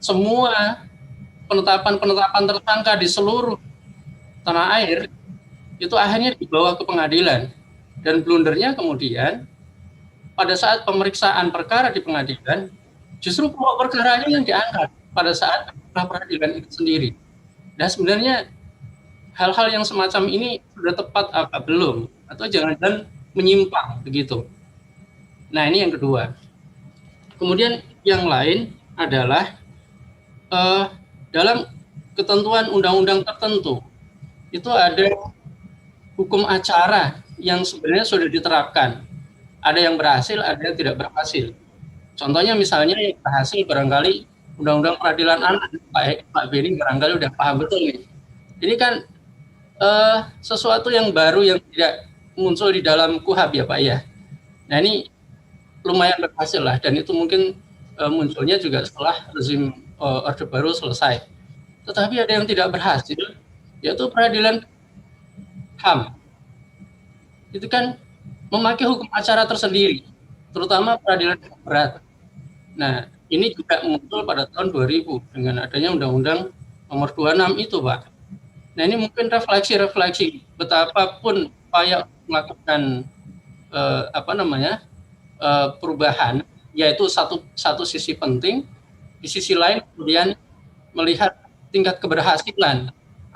Semua penetapan tersangka di seluruh tanah air itu akhirnya dibawa ke pengadilan. Dan blundernya kemudian pada saat pemeriksaan perkara di pengadilan, justru pokok perkaranya yang diangkat pada saat peradilan itu sendiri. Nah sebenarnya hal-hal yang semacam ini sudah tepat apa belum? Atau jangan-jangan menyimpang begitu. Nah ini yang kedua. Kemudian yang lain adalah dalam ketentuan undang-undang tertentu itu ada hukum acara yang sebenarnya sudah diterapkan. Ada yang berhasil, ada yang tidak berhasil. Contohnya misalnya yang berhasil barangkali Undang-Undang Peradilan Anak, Pak Beni barangkali udah paham betul nih. Ini kan sesuatu yang baru yang tidak muncul di dalam KUHP ya Pak ya. Nah ini lumayan berhasil lah, dan itu mungkin munculnya juga setelah rezim Orde Baru selesai. Tetapi ada yang tidak berhasil, yaitu peradilan HAM. Itu kan memakai hukum acara tersendiri, terutama peradilan berat. Nah ini juga muncul pada tahun 2000 dengan adanya Undang-Undang Nomor 26 itu Pak. Nah ini mungkin refleksi betapapun upaya melakukan perubahan, yaitu satu sisi penting, di sisi lain kemudian melihat tingkat keberhasilan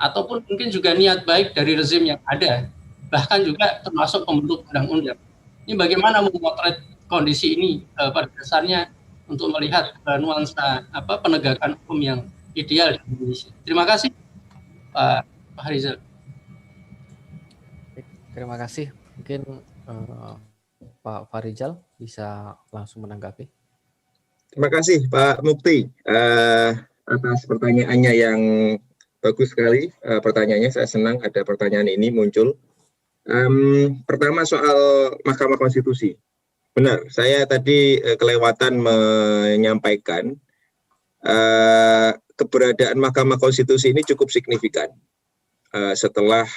ataupun mungkin juga niat baik dari rezim yang ada, bahkan juga termasuk pembentuk undang-undang. Ini bagaimana memotret kondisi ini pada dasarnya untuk melihat nuansa penegakan hukum yang ideal di Indonesia. Terima kasih Pak Rizal. Terima kasih. Mungkin Pak Farizal bisa langsung menanggapi. Terima kasih Pak Mukti atas pertanyaannya yang bagus sekali. Pertanyaannya saya senang ada pertanyaan ini muncul. Pertama soal Mahkamah Konstitusi. Benar, saya tadi kelewatan menyampaikan keberadaan Mahkamah Konstitusi ini cukup signifikan setelah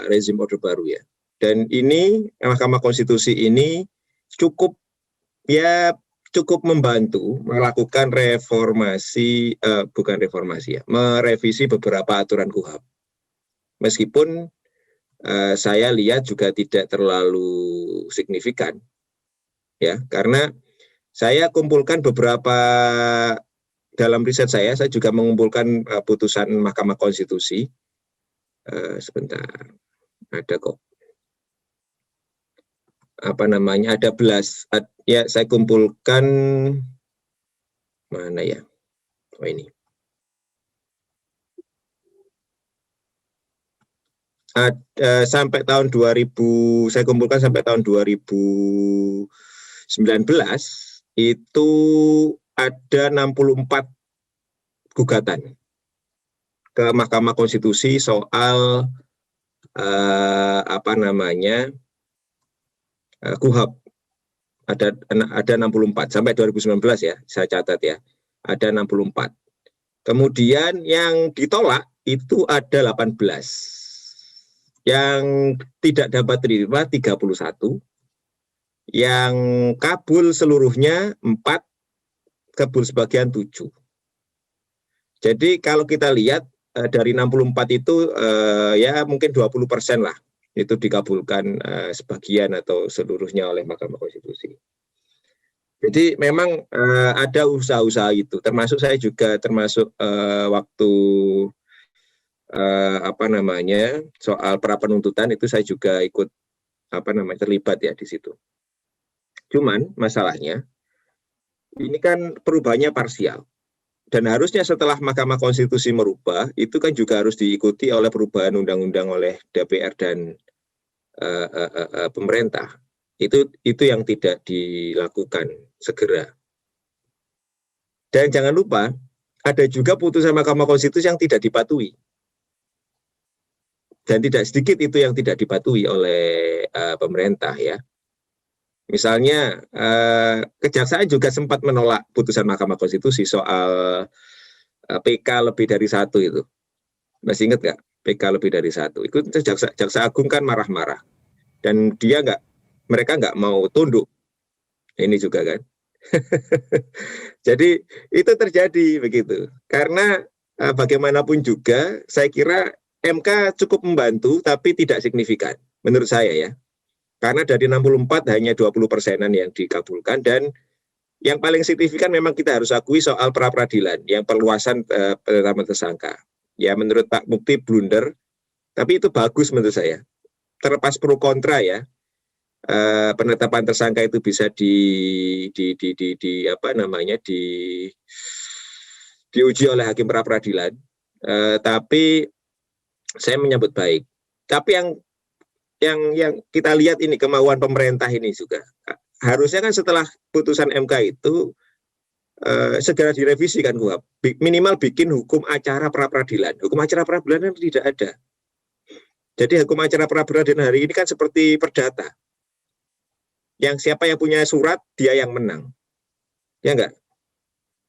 rezim Orde Baru ya. Dan ini Mahkamah Konstitusi ini cukup membantu melakukan reformasi, merevisi beberapa aturan KUHAP. Meskipun saya lihat juga tidak terlalu signifikan, ya, karena saya kumpulkan beberapa dalam riset saya juga mengumpulkan putusan Mahkamah Konstitusi. Sebentar, ada kok. Ada belas. Ya, saya kumpulkan mana ya? Oh ini. Sampai tahun 2000, saya kumpulkan sampai tahun 2019 itu ada 64 gugatan ke Mahkamah Konstitusi soal KUHAP. Ada 64 sampai 2019 ya, saya catat ya. Ada 64. Kemudian yang ditolak itu ada 18. Yang tidak dapat diterima 31, yang kabul seluruhnya 4, kabul sebagian 7. Jadi kalau kita lihat dari 64 itu ya mungkin 20% lah itu dikabulkan sebagian atau seluruhnya oleh Mahkamah Konstitusi. Jadi memang ada usaha-usaha itu, termasuk saya juga waktu soal pra penuntutan itu saya juga ikut terlibat ya di situ. Cuman masalahnya ini kan perubahannya parsial dan harusnya setelah Mahkamah Konstitusi merubah itu kan juga harus diikuti oleh perubahan undang-undang oleh DPR dan pemerintah. Itu yang tidak dilakukan segera. Dan jangan lupa ada juga putusan Mahkamah Konstitusi yang tidak dipatuhi. Dan tidak sedikit itu yang tidak dipatuhi oleh pemerintah ya. Misalnya Kejaksaan juga sempat menolak putusan Mahkamah Konstitusi soal PK lebih dari 1 itu. Masih ingat nggak? PK lebih dari 1. Itu Jaksa Agung kan marah-marah. Dan mereka nggak mau tunduk. Ini juga kan. Jadi itu terjadi begitu. Karena bagaimanapun juga saya kira MK cukup membantu tapi tidak signifikan menurut saya ya. Karena dari 64 hanya 20%-an yang dikabulkan dan yang paling signifikan memang kita harus akui soal pra-peradilan yang perluasan penetapan tersangka. Ya menurut Pak Mukti blunder, tapi itu bagus menurut saya. Terlepas pro kontra ya. Penetapan tersangka itu bisa diuji oleh hakim pra-peradilan. Tapi saya menyambut baik. Tapi yang kita lihat ini kemauan pemerintah ini juga harusnya kan setelah putusan MK itu segera direvisi kan KUHAP, minimal bikin hukum acara pra-peradilan. Hukum acara pra-peradilan tidak ada. Jadi hukum acara pra-peradilan hari ini kan seperti perdata. Yang siapa yang punya surat dia yang menang, ya enggak?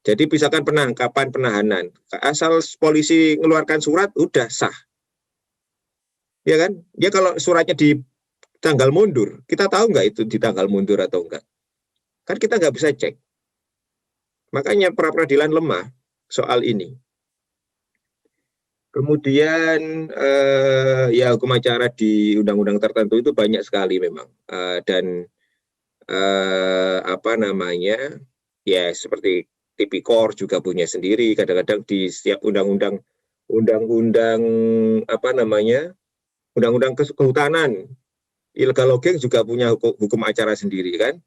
Jadi misalkan penangkapan, penahanan, asal polisi mengeluarkan surat udah sah. Ya kan? Ya kalau suratnya di tanggal mundur, kita tahu nggak itu di tanggal mundur atau enggak? Kan kita nggak bisa cek. Makanya pra-peradilan lemah soal ini. Kemudian ya hukum acara di undang-undang tertentu itu banyak sekali memang. Dan ya seperti Tipikor juga punya sendiri. Kadang-kadang di setiap undang-undang undang-undang undang-undang kehutanan, illegal logging juga punya hukum acara sendiri kan.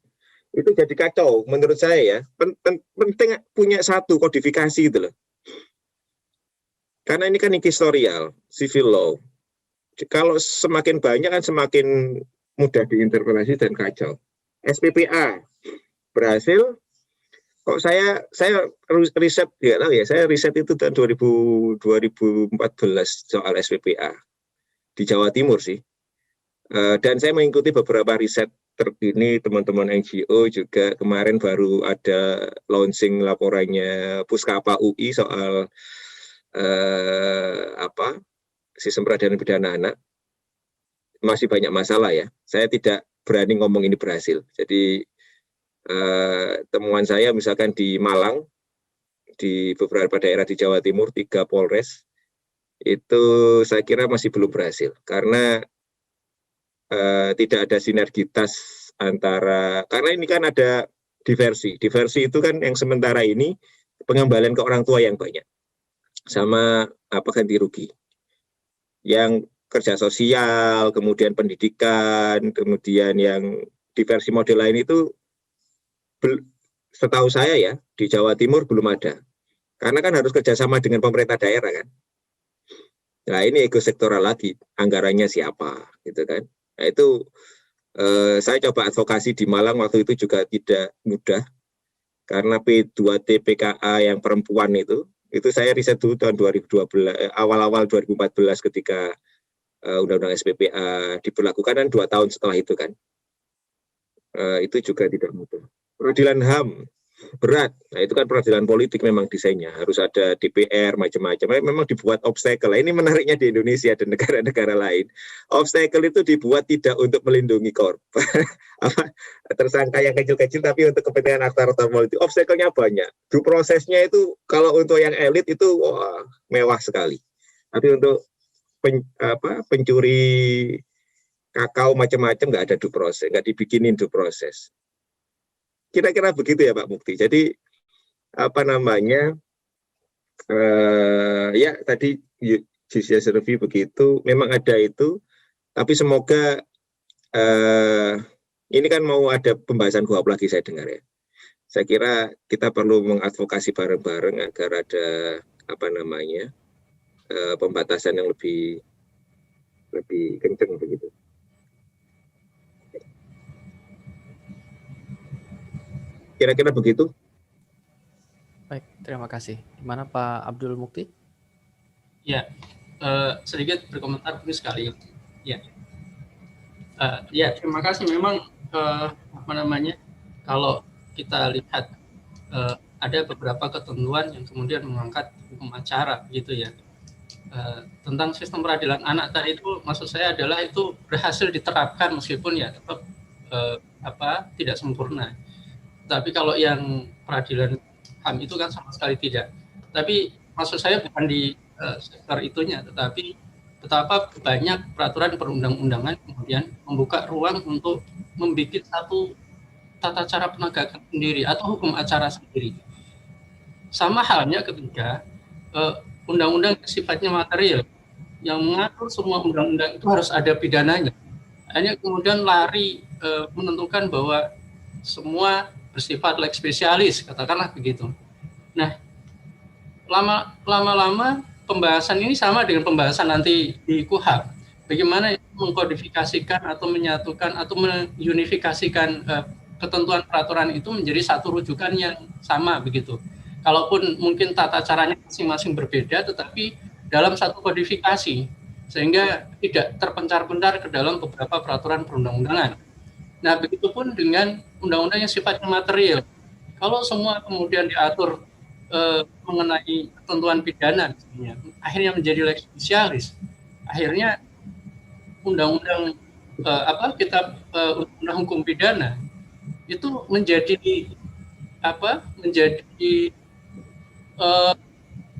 Itu jadi kacau menurut saya ya. Penting punya satu kodifikasi itu loh. Karena ini kan inquisitorial, civil law. Kalau semakin banyak kan semakin mudah diinterpretasi dan kacau. SPPA berhasil. Kok saya riset ya tahu ya, saya riset itu tahun 2014 soal SPPA di Jawa Timur sih. Dan saya mengikuti beberapa riset terkini teman-teman NGO juga. Kemarin baru ada launching laporannya Puskapa UI soal sistem peradilan pidana anak. Masih banyak masalah ya. Saya tidak berani ngomong ini berhasil. Jadi temuan saya misalkan di Malang, di beberapa daerah di Jawa Timur, 3 Polres, itu saya kira masih belum berhasil. Karena tidak ada sinergitas antara, karena ini kan ada diversi. Diversi itu kan yang sementara ini pengembalian ke orang tua yang banyak. Sama ganti rugi. Yang kerja sosial, kemudian pendidikan, kemudian yang diversi model lain itu setahu saya ya, di Jawa Timur belum ada. Karena kan harus kerjasama dengan pemerintah daerah kan. Nah ini ego sektoral lagi, anggarannya siapa gitu kan. Nah itu saya coba advokasi di Malang waktu itu juga tidak mudah. Karena P2T PKA yang perempuan itu saya riset dulu tahun 2012, awal-awal 2014 ketika Undang-Undang SPPA diberlakukan, dan 2 tahun setelah itu kan. Itu juga tidak mudah. Peradilan HAM berat. Nah itu kan peradilan politik memang desainnya harus ada DPR macam-macam. Memang dibuat obstacle. Ini menariknya di Indonesia dan negara-negara lain. Obstacle itu dibuat tidak untuk melindungi korban, tersangka yang kecil-kecil, tapi untuk kepentingan aktor-aktor politik. Obstacle-nya banyak. Due prosesnya itu kalau untuk yang elit itu mewah sekali. Tapi untuk pencuri kakao macam-macam nggak ada due process, nggak dibikinin due process. Kira-kira begitu ya Pak Mukti. Jadi ya tadi judicial review begitu, memang ada itu, tapi semoga ini kan mau ada pembahasan KUHP lagi saya dengar ya. Saya kira kita perlu mengadvokasi bareng-bareng agar ada pembatasan yang lebih kencang begitu. Kira-kira begitu. Baik, terima kasih. Gimana Pak Abdul Mukti? Ya, sedikit berkomentar sekali. Ya, ya terima kasih. Memang kalau kita lihat ada beberapa ketentuan yang kemudian mengangkat hukum acara, gitu ya. Tentang sistem peradilan anak tadi itu, maksud saya adalah itu berhasil diterapkan meskipun ya tetap tidak sempurna. Tapi kalau yang peradilan HAM itu kan sama sekali tidak. Tapi maksud saya bukan di sektor itunya, tetapi betapa banyak peraturan perundang-undangan kemudian membuka ruang untuk membuat satu tata cara penegakan sendiri atau hukum acara sendiri. Sama halnya ketika undang-undang sifatnya material yang mengatur semua undang-undang itu harus ada pidananya. Hanya kemudian lari menentukan bahwa semua bersifat lex specialis, katakanlah begitu. Nah, lama-lama pembahasan ini sama dengan pembahasan nanti di KUHP. Bagaimana mengkodifikasikan atau menyatukan atau mengunifikasikan ketentuan peraturan itu menjadi satu rujukan yang sama begitu. Kalaupun mungkin tata caranya masing-masing berbeda, tetapi dalam satu kodifikasi, sehingga tidak terpencar-pencar ke dalam beberapa peraturan perundang-undangan. Nah, begitupun dengan undang-undang yang sifatnya material. Kalau semua kemudian diatur mengenai ketentuan pidana, misalnya, akhirnya menjadi lex specialis. Akhirnya undang-undang undang hukum pidana itu menjadi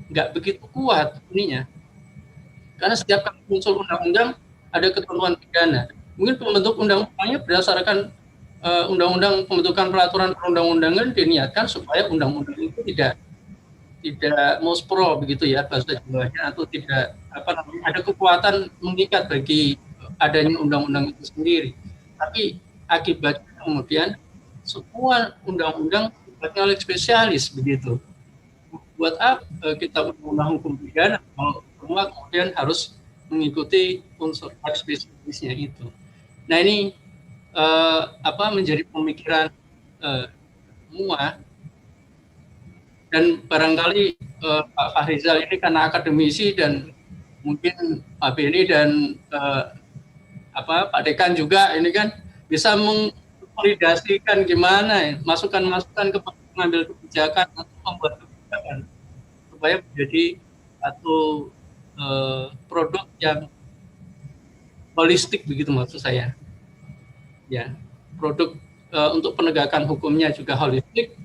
nggak begitu kuat ininya. Karena setiap kali muncul undang-undang ada ketentuan pidana. Mungkin pembentuk undang-undangnya berdasarkan undang-undang pembentukan peraturan perundang-undangan diniatkan supaya undang-undang itu tidak tidak mospro begitu ya bahasa Jawanya, atau tidak ada kekuatan mengikat bagi adanya undang-undang itu sendiri. Tapi akibatnya kemudian semua undang-undang dibuatnya oleh spesialis begitu. Buat apa kita undang hukum pidana kalau semua kemudian harus mengikuti unsur hak spesialisnya itu. Nah ini menjadi pemikiran semua. Dan barangkali Pak Fahrizal ini karena akademisi dan mungkin Pak Beni dan Pak Dekan juga ini kan bisa mengvalidasikan gimana masukan-masukan ke pengambil kebijakan atau membuat kebijakan supaya menjadi satu produk yang holistik begitu maksud saya. Ya, produk untuk penegakan hukumnya juga holistik.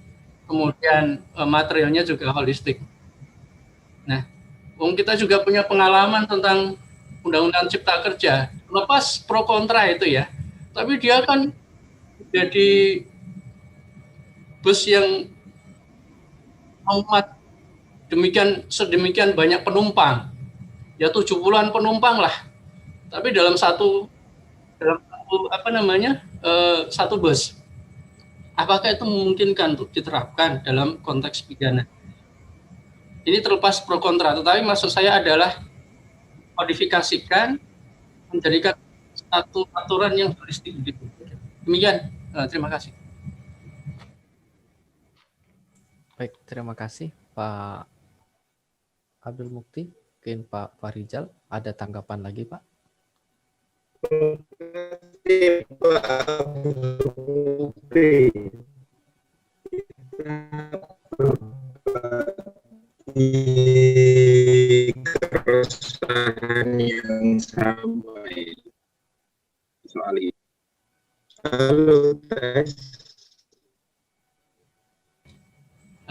Kemudian materialnya juga holistik. Nah, kita juga punya pengalaman tentang Undang-Undang Cipta Kerja. Lepas pro kontra itu ya, tapi dia kan jadi bus yang memuat sedemikian banyak penumpang. Ya 70-an penumpang lah. Tapi dalam satu bus. Apakah itu memungkinkan untuk diterapkan dalam konteks pidana? Ini terlepas pro kontra, tetapi maksud saya adalah modifikasikan, menjadikan satu aturan yang holistik begitu. Demikian, terima kasih. Baik, terima kasih Pak Abdul Mukti. Mungkin Pak Fahrizal ada tanggapan lagi, Pak? Keresahan yang sama soal ini. Halo, tes.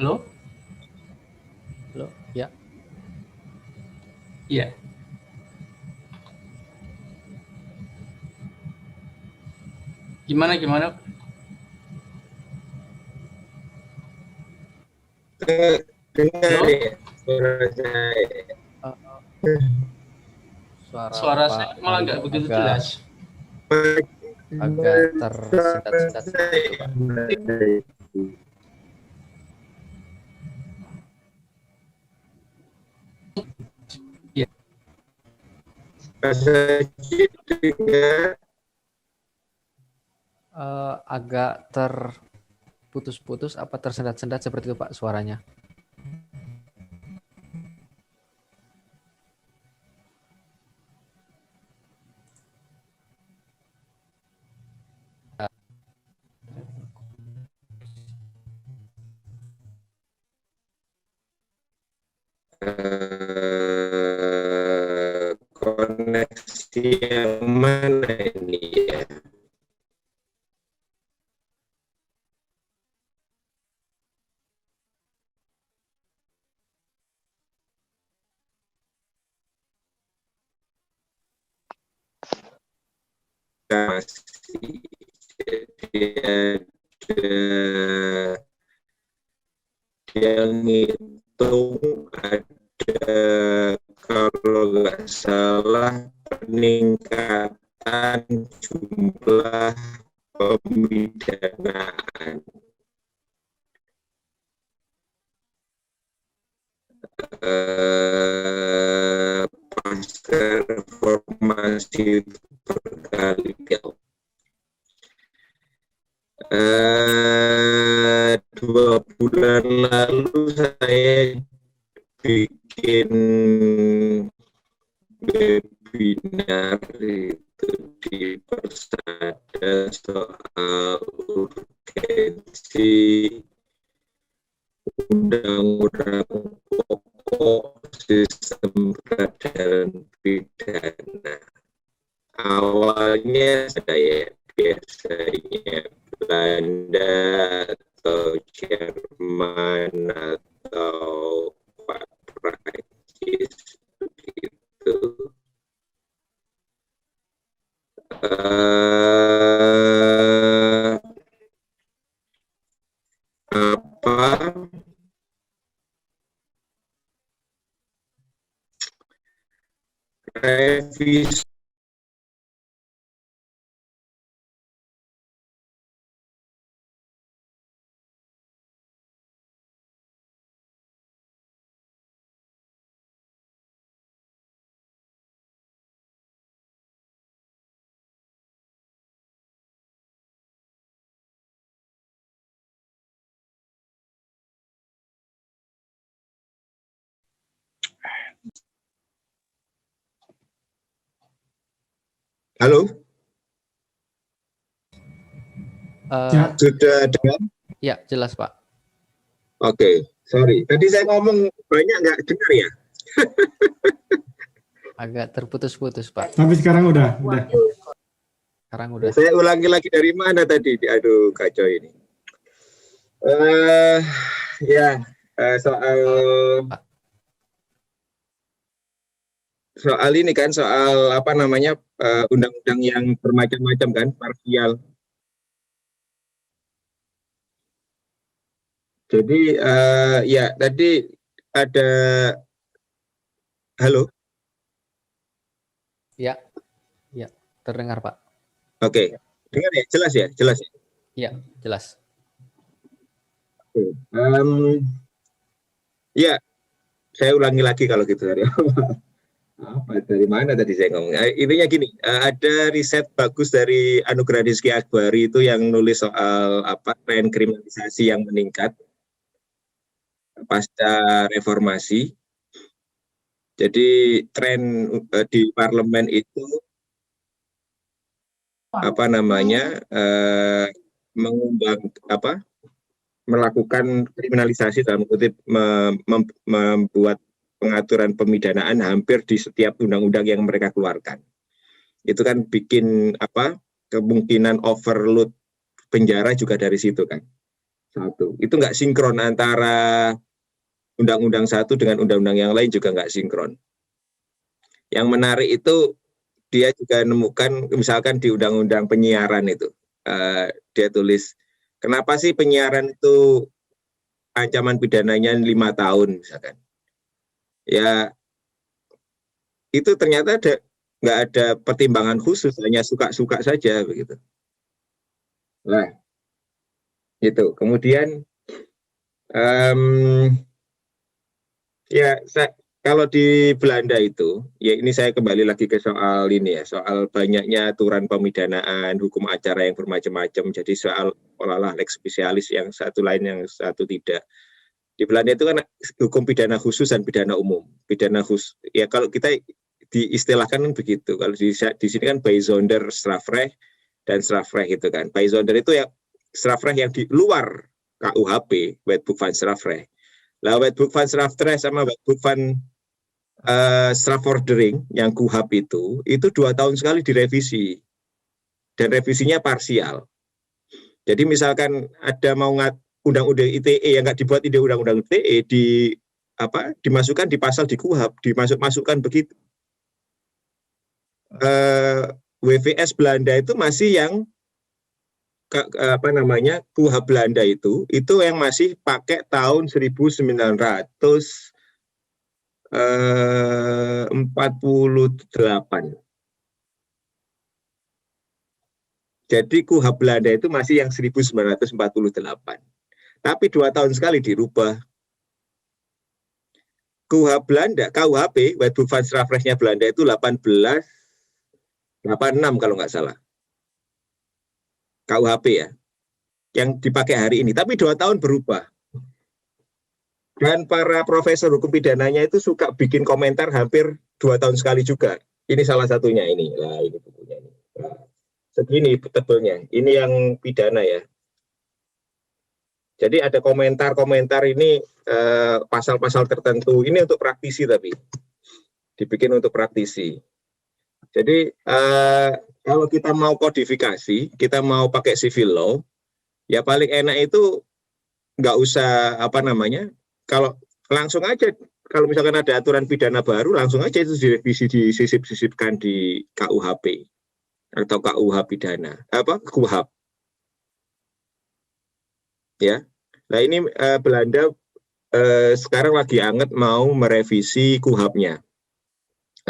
Halo? Halo, ya. Iya. Gimana? Dengar ya suara saya. Suara saya malah nggak begitu jelas. Agak tersendat-sendat seperti itu, Pak. Agak terputus-putus apa tersendat-sendat seperti itu Pak suaranya. Koneksi yang mana ini ya? Masih jadi ada yang ngitung ada kalau nggak salah peningkatan jumlah pemidanaan. Pasca reformasi berkali-kali. 2 bulan lalu saya bikin webinar itu di Persada soal urgensi undang-undang pokok sistem peradilan pidana. Awalnya saya biasanya Belanda atau Jerman atau Prancis begitu. revisi Halo, Eh, sudah dengar? ya, jelas Pak. Oke, sorry. Tadi saya ngomong banyak nggak dengar ya? Agak terputus-putus Pak. Tapi sekarang udah. Sekarang udah. Saya ulangi lagi dari mana tadi? Aduh, kacau ini. Ya, soal Pak. soal ini kan, soal apa namanya, undang-undang yang bermacam-macam kan, parsial. Jadi ya tadi ada, halo, Ya, ya, terdengar Pak. oke, dengar ya, jelas ya, jelas ya. Ya, jelas. Ya, saya ulangi lagi kalau gitu dari awal. Apa dari mana tadi saya ngomong? Intinya gini, ada riset bagus dari Anugerah Rizky Akbari itu yang nulis soal apa tren kriminalisasi yang meningkat pasca reformasi. Jadi tren di parlemen itu apa namanya mengundang apa melakukan kriminalisasi dalam kutip membuat pengaturan pemidanaan hampir di setiap undang-undang yang mereka keluarkan. Itu kan bikin apa kemungkinan overload penjara juga dari situ kan. Satu, itu nggak sinkron antara undang-undang satu dengan undang-undang yang lain, juga nggak sinkron. Yang menarik itu dia juga nemukan misalkan di undang-undang penyiaran itu, dia tulis kenapa sih penyiaran itu ancaman pidananya 5 tahun misalkan. Ya itu ternyata nggak ada pertimbangan khusus, hanya suka-suka saja begitu. Nah, itu kemudian ya kalau di Belanda itu, ya ini saya kembali lagi ke soal ini ya, soal banyaknya aturan pemidanaan, hukum acara yang bermacam-macam, jadi soal olah-olah lex spesialis yang satu lain yang satu tidak. Di Belanda itu kan hukum pidana khusus dan pidana umum. Pidana khusus, ya kalau kita diistilahkan kan begitu, kalau di sini kan Bijzonder Strafrecht dan Strafrecht itu kan. Bijzonder itu ya Strafrecht yang di luar KUHP, Wetboek van Strafrecht. Lah Wetboek van Strafrecht sama Wetboek van Strafvordering yang KUHP itu 2 tahun sekali direvisi dan revisinya parsial. Jadi misalkan ada mau undang-undang ITE yang nggak dibuat ide undang-undang ITE dimasukkan di pasal di KUHP, dimasukkan begitu. WVS Belanda itu masih yang apa namanya KUHP Belanda itu yang masih pakai tahun 1948. Jadi KUHP Belanda itu masih yang 1948. Tapi 2 tahun sekali dirubah. KUHP Belanda, KUHP, Wetboek van Strafrechtnya Belanda itu 1886 kalau nggak salah. KUHP ya, yang dipakai hari ini. Tapi 2 tahun berubah. Dan para profesor hukum pidananya itu suka bikin komentar hampir 2 tahun sekali juga. Ini salah satunya ini. Nah, ini bukunya ini. Nah, segini tebelnya. Ini yang pidana ya. Jadi ada komentar-komentar ini pasal-pasal tertentu. Ini untuk praktisi tapi dibikin untuk praktisi. Jadi kalau kita mau kodifikasi, kita mau pakai civil law, ya paling enak itu nggak usah apa namanya. Kalau langsung aja, kalau misalkan ada aturan pidana baru, langsung aja itu direvisi, disisip-sisipkan di KUHP atau KUH pidana, KUHP. Ya, nah ini Belanda sekarang lagi anget mau merevisi KUHP-nya.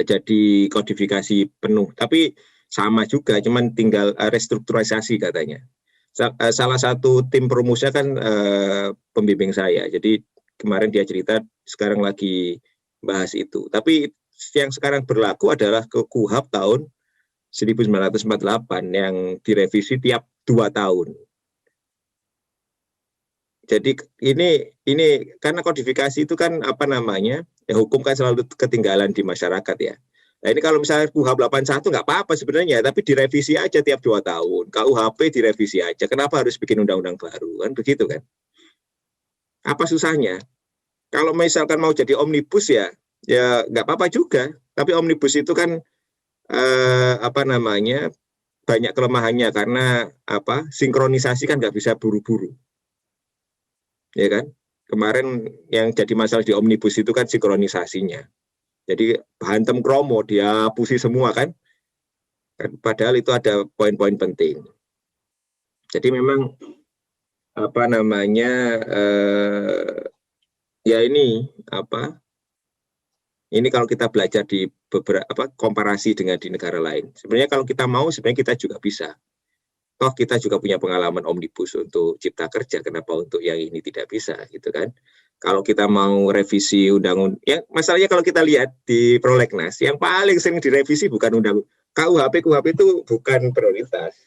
jadi kodifikasi penuh. Tapi sama juga, cuman tinggal restrukturisasi katanya. Salah satu tim perumusnya kan pembimbing saya. Jadi kemarin dia cerita sekarang lagi bahas itu. Tapi yang sekarang berlaku adalah KUHP tahun 1948 yang direvisi tiap 2 tahun. Jadi ini karena kodifikasi itu kan apa namanya, ya hukum kan selalu ketinggalan di masyarakat ya. Nah ini kalau misalnya KUHP 81 nggak apa-apa sebenarnya, tapi direvisi aja tiap 2 tahun. KUHP direvisi aja. Kenapa harus bikin undang-undang baru? Kan begitu kan? Apa susahnya? Kalau misalkan mau jadi omnibus ya nggak apa-apa juga. Tapi omnibus itu kan apa namanya, banyak kelemahannya karena apa? Sinkronisasi kan nggak bisa buru-buru. Ya kan? Kemarin yang jadi masalah di omnibus itu kan sinkronisasinya. Jadi hantem kromo dia pusi semua kan? Padahal itu ada poin-poin penting. Jadi memang apa namanya ya ini apa? Ini kalau kita belajar di beberapa komparasi dengan di negara lain. Sebenarnya kalau kita mau sebenarnya kita juga bisa. Toh kita juga punya pengalaman omnibus untuk cipta kerja, kenapa untuk yang ini tidak bisa gitu kan? Kalau kita mau revisi undang-undang, ya masalahnya kalau kita lihat di prolegnas, yang paling sering direvisi bukan KUHP itu bukan prioritas.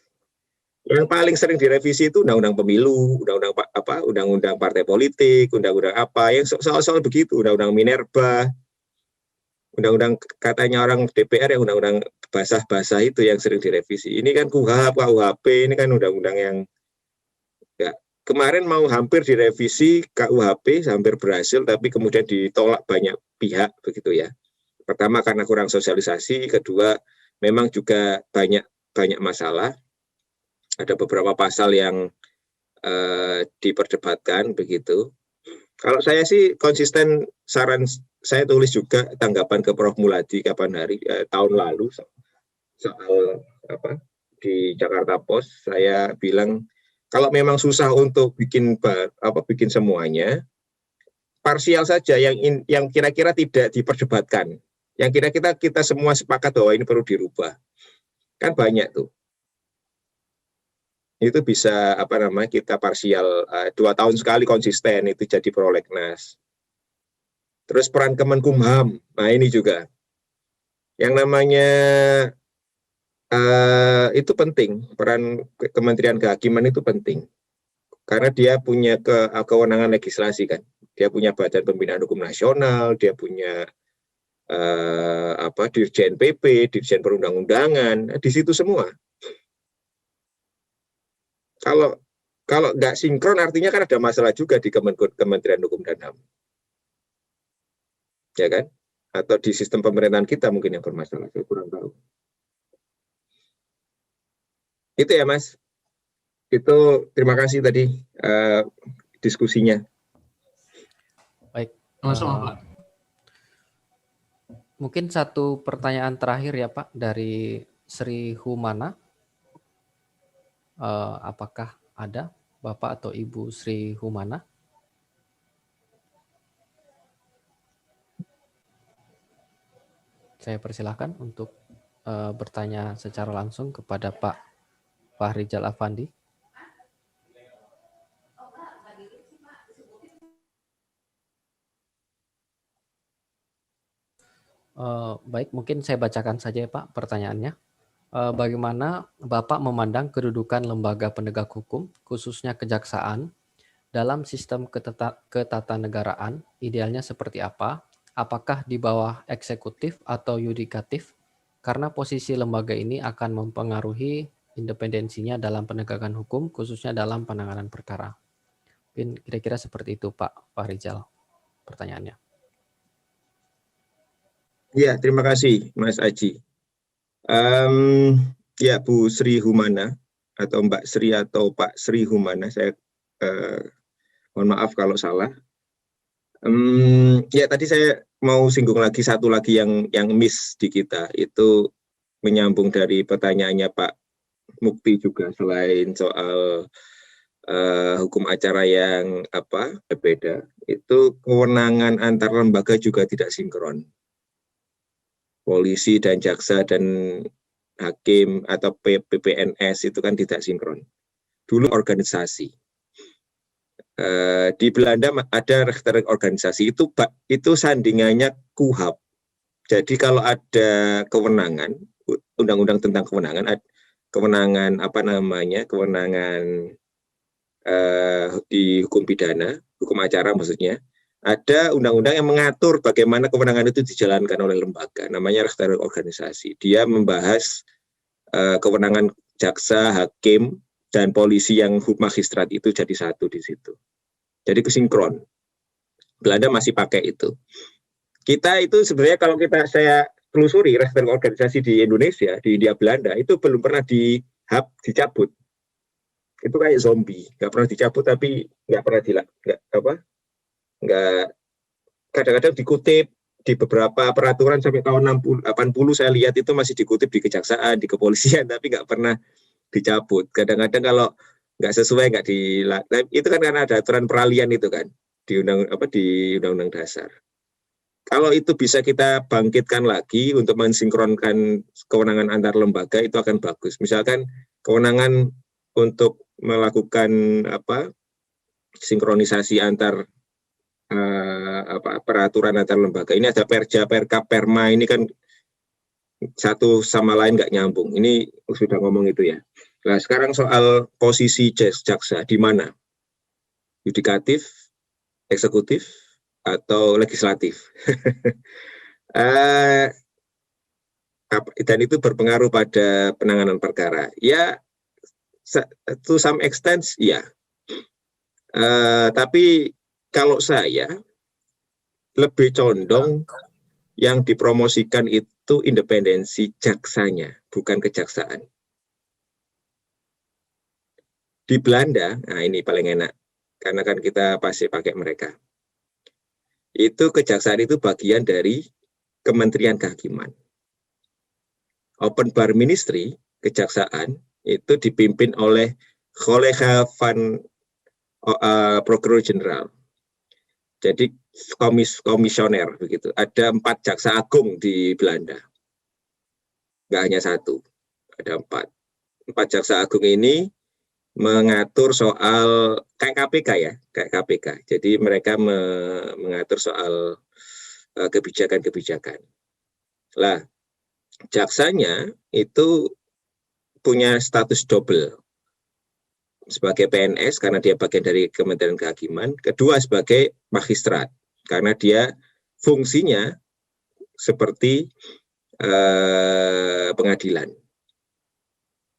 Yang paling sering direvisi itu undang-undang pemilu, undang-undang partai politik, undang-undang apa, yang soal-soal begitu, undang-undang Minerba, undang-undang katanya orang DPR yang undang-undang basah-basah itu yang sering direvisi. Ini kan KUHP ini kan undang-undang yang ya, kemarin mau hampir direvisi KUHP, hampir berhasil, tapi kemudian ditolak banyak pihak begitu ya. Pertama karena kurang sosialisasi, kedua memang juga banyak masalah. Ada beberapa pasal yang diperdebatkan begitu. Kalau saya sih konsisten, saran saya tulis juga tanggapan ke Prof. Muladi kapan hari tahun lalu soal apa di Jakarta Post, saya bilang kalau memang susah untuk bikin semuanya, parsial saja yang kira-kira tidak diperdebatkan, yang kira-kira kita semua sepakat bahwa ini perlu dirubah. Kan banyak tuh. Itu bisa apa namanya kita parsial 2 tahun sekali konsisten itu jadi prolegnas. Terus peran Kemenkumham, nah ini juga yang namanya itu penting, peran Kementerian Kehakiman itu penting. Karena dia punya kewenangan legislasi kan. Dia punya Badan Pembinaan Hukum Nasional, dia punya Dirjen PP, Dirjen Perundang-undangan, di situ semua. Kalau nggak sinkron artinya kan ada masalah juga di Kementerian Hukum dan HAM. Ya kan? Atau di sistem pemerintahan kita mungkin yang bermasalah, saya kurang tahu. Itu ya Mas. Itu terima kasih tadi diskusinya. Baik. Sama-sama, Pak. Mungkin satu pertanyaan terakhir ya Pak dari Sri Humana. Apakah ada Bapak atau Ibu Sri Humana? Saya persilahkan untuk bertanya secara langsung kepada Pak Fahrizal Afandi. Baik, mungkin saya bacakan saja ya Pak pertanyaannya. Bagaimana Bapak memandang kedudukan lembaga penegak hukum, khususnya kejaksaan, dalam sistem ketatanegaraan, idealnya seperti apa? Apakah di bawah eksekutif atau yudikatif? Karena posisi lembaga ini akan mempengaruhi independensinya dalam penegakan hukum, khususnya dalam penanganan perkara. Mungkin kira-kira seperti itu Pak Fahrizal pertanyaannya. Ya, terima kasih Mas Aji. Ya Bu Sri Humana atau Mbak Sri atau Pak Sri Humana, saya mohon maaf kalau salah. Ya tadi saya mau singgung lagi satu lagi yang miss di kita, itu menyambung dari pertanyaannya Pak Mukti juga, selain soal hukum acara yang berbeda, itu kewenangan antar lembaga juga tidak sinkron. polisi dan jaksa dan hakim atau PPNS itu kan tidak sinkron. Dulu organisasi. Di Belanda ada register organisasi, itu sandingannya KUHAP. Jadi kalau ada kewenangan, undang-undang tentang kewenangan, kewenangan di hukum pidana, hukum acara maksudnya, ada undang-undang yang mengatur bagaimana kewenangan itu dijalankan oleh lembaga, namanya register organisasi. Dia membahas kewenangan jaksa, hakim, dan polisi yang magistrat itu jadi satu di situ. Jadi kesinkron. Belanda masih pakai itu. Kita itu sebenarnya kalau saya telusuri register organisasi di Indonesia, di Hindia Belanda, itu belum pernah dicabut. Itu kayak zombie, nggak pernah dicabut, tapi nggak pernah kadang-kadang dikutip di beberapa peraturan sampai tahun 80 saya lihat itu masih dikutip di kejaksaan, di kepolisian, tapi nggak pernah dicabut. Kadang-kadang kalau nggak sesuai nggak itu kan karena ada aturan peralihan itu kan di undang-undang dasar. Kalau itu bisa kita bangkitkan lagi untuk mensinkronkan kewenangan antar lembaga, itu akan bagus. Misalkan kewenangan untuk melakukan sinkronisasi antar peraturan antar lembaga. Ini ada Perja, Perkap, Perma, ini kan satu sama lain nggak nyambung. Ini sudah ngomong itu ya. Nah, sekarang soal posisi jaksa di mana? Yudikatif, eksekutif, atau legislatif. Dan itu berpengaruh pada penanganan perkara. Ya, to some extent, ya. Tapi kalau saya lebih condong yang dipromosikan itu independensi jaksanya, bukan kejaksaan. Di Belanda, nah ini paling enak, karena kan kita pasti pakai mereka. Itu kejaksaan itu bagian dari Kementerian Kehakiman. Open Bar Ministry, kejaksaan, itu dipimpin oleh Collega van Procureur General. Jadi komisioner begitu. Ada 4 jaksa agung di Belanda. Nggak hanya 1, ada 4. 4 jaksa agung ini mengatur soal kayak KPK ya, kayak KPK. Jadi mereka mengatur soal kebijakan-kebijakan. Lah, jaksanya itu punya status double. Sebagai PNS karena dia bagian dari Kementerian Kehakiman, kedua sebagai magistrat karena dia fungsinya seperti pengadilan.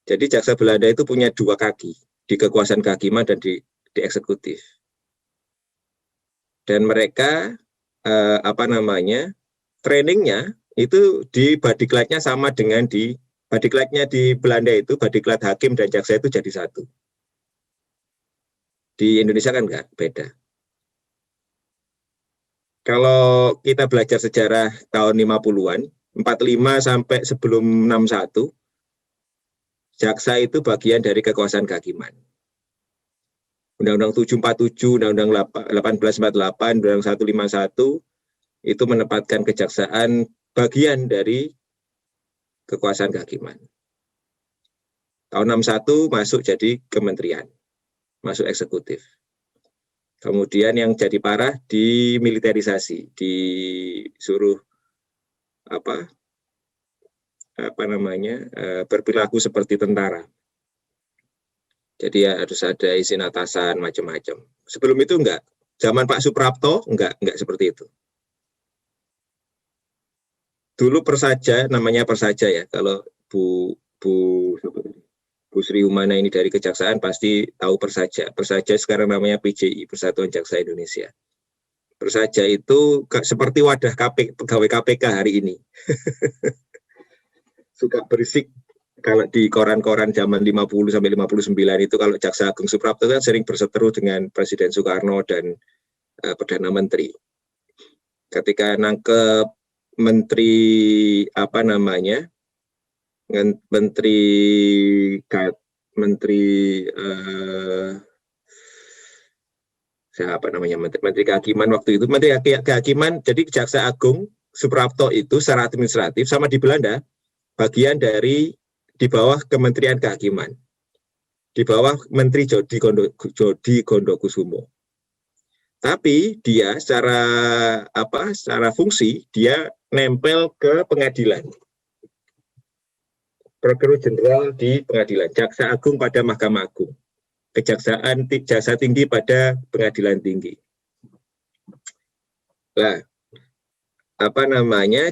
Jadi jaksa Belanda itu punya 2 kaki, di kekuasaan kehakiman dan di eksekutif. Dan mereka trainingnya itu di badiklatnya sama dengan di badiklatnya di Belanda itu, badiklat hakim dan jaksa itu jadi satu. Di Indonesia kan enggak, beda. Kalau kita belajar sejarah tahun 50-an, 45 sampai sebelum 61, jaksa itu bagian dari kekuasaan kehakiman. Undang-Undang 747, Undang-Undang 1848, Undang-Undang 151, itu menempatkan kejaksaan bagian dari kekuasaan kehakiman. Tahun 61 masuk jadi kementerian. Masuk eksekutif. Kemudian yang jadi parah dimiliterisasi, disuruh berperilaku seperti tentara. Jadi ya harus ada izin atasan macam-macam. Sebelum itu enggak. Zaman Pak Suprapto enggak seperti itu. Dulu Persaja, namanya Persaja ya. Kalau Bu Sri Humana ini dari Kejaksaan pasti tahu Persaja. Persaja sekarang namanya PJI, Persatuan Jaksa Indonesia. Persaja itu seperti wadah pegawai KPK hari ini. Suka berisik kalau di koran-koran zaman 50 sampai 59 itu kalau Jaksa Agung Suprapto kan sering berseteru dengan Presiden Soekarno dan Perdana Menteri. Ketika nangkep Menteri Kehakiman waktu itu, Menteri Kehakiman, jadi Jaksa Agung Suprapto itu secara administratif sama di Belanda bagian dari di bawah Kementerian Kehakiman, di bawah Menteri Jody Gondokusumo. Tapi dia secara fungsi dia nempel ke pengadilan. Prokuror Jenderal di pengadilan, Jaksa Agung pada Mahkamah Agung, Jaksa Tinggi pada Pengadilan Tinggi. Nah,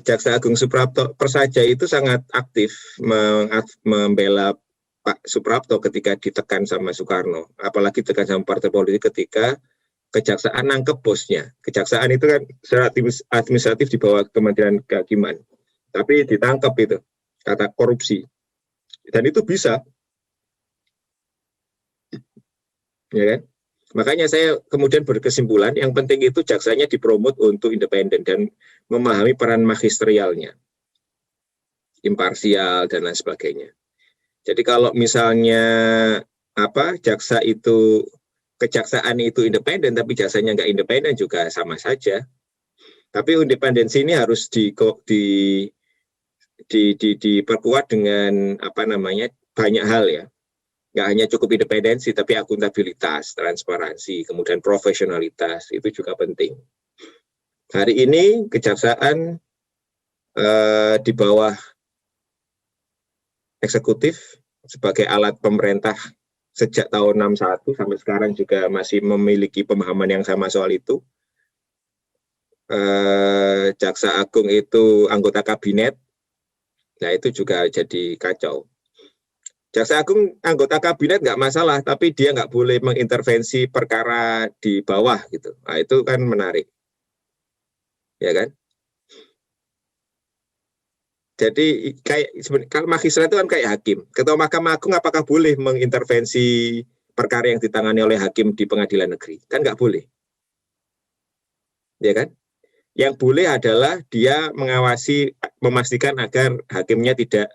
Jaksa Agung Suprapto Prasaja itu sangat aktif membela Pak Suprapto ketika ditekan sama Soekarno, apalagi ditekan sama partai politik ketika kejaksaan nangkep bosnya. Kejaksaan itu kan secara administratif di bawah Kementerian Kehakiman, tapi ditangkap itu kata korupsi, dan itu bisa, ya kan? Makanya saya kemudian berkesimpulan yang penting itu jaksanya dipromot untuk independen dan memahami peran magisterialnya, imparsial dan lain sebagainya. Jadi kalau misalnya kejaksaan itu independen tapi jaksanya nggak independen juga sama saja. Tapi independensi ini harus diperkuat dengan banyak hal ya. Nggak hanya cukup independensi, tapi akuntabilitas, transparansi, kemudian profesionalitas, itu juga penting. Hari ini kejaksaan di bawah eksekutif sebagai alat pemerintah sejak tahun 61 sampai sekarang juga masih memiliki pemahaman yang sama soal itu. Jaksa Agung itu anggota kabinet, nah itu juga jadi kacau. Jaksa Agung anggota kabinet nggak masalah, tapi dia nggak boleh mengintervensi perkara di bawah gitu. Nah, itu kan menarik, ya kan? Jadi kalau magistrat itu kan kayak hakim. Ketua Mahkamah Agung apakah boleh mengintervensi perkara yang ditangani oleh hakim di pengadilan negeri? Kan nggak boleh, ya kan? Yang boleh adalah dia mengawasi, memastikan agar hakimnya tidak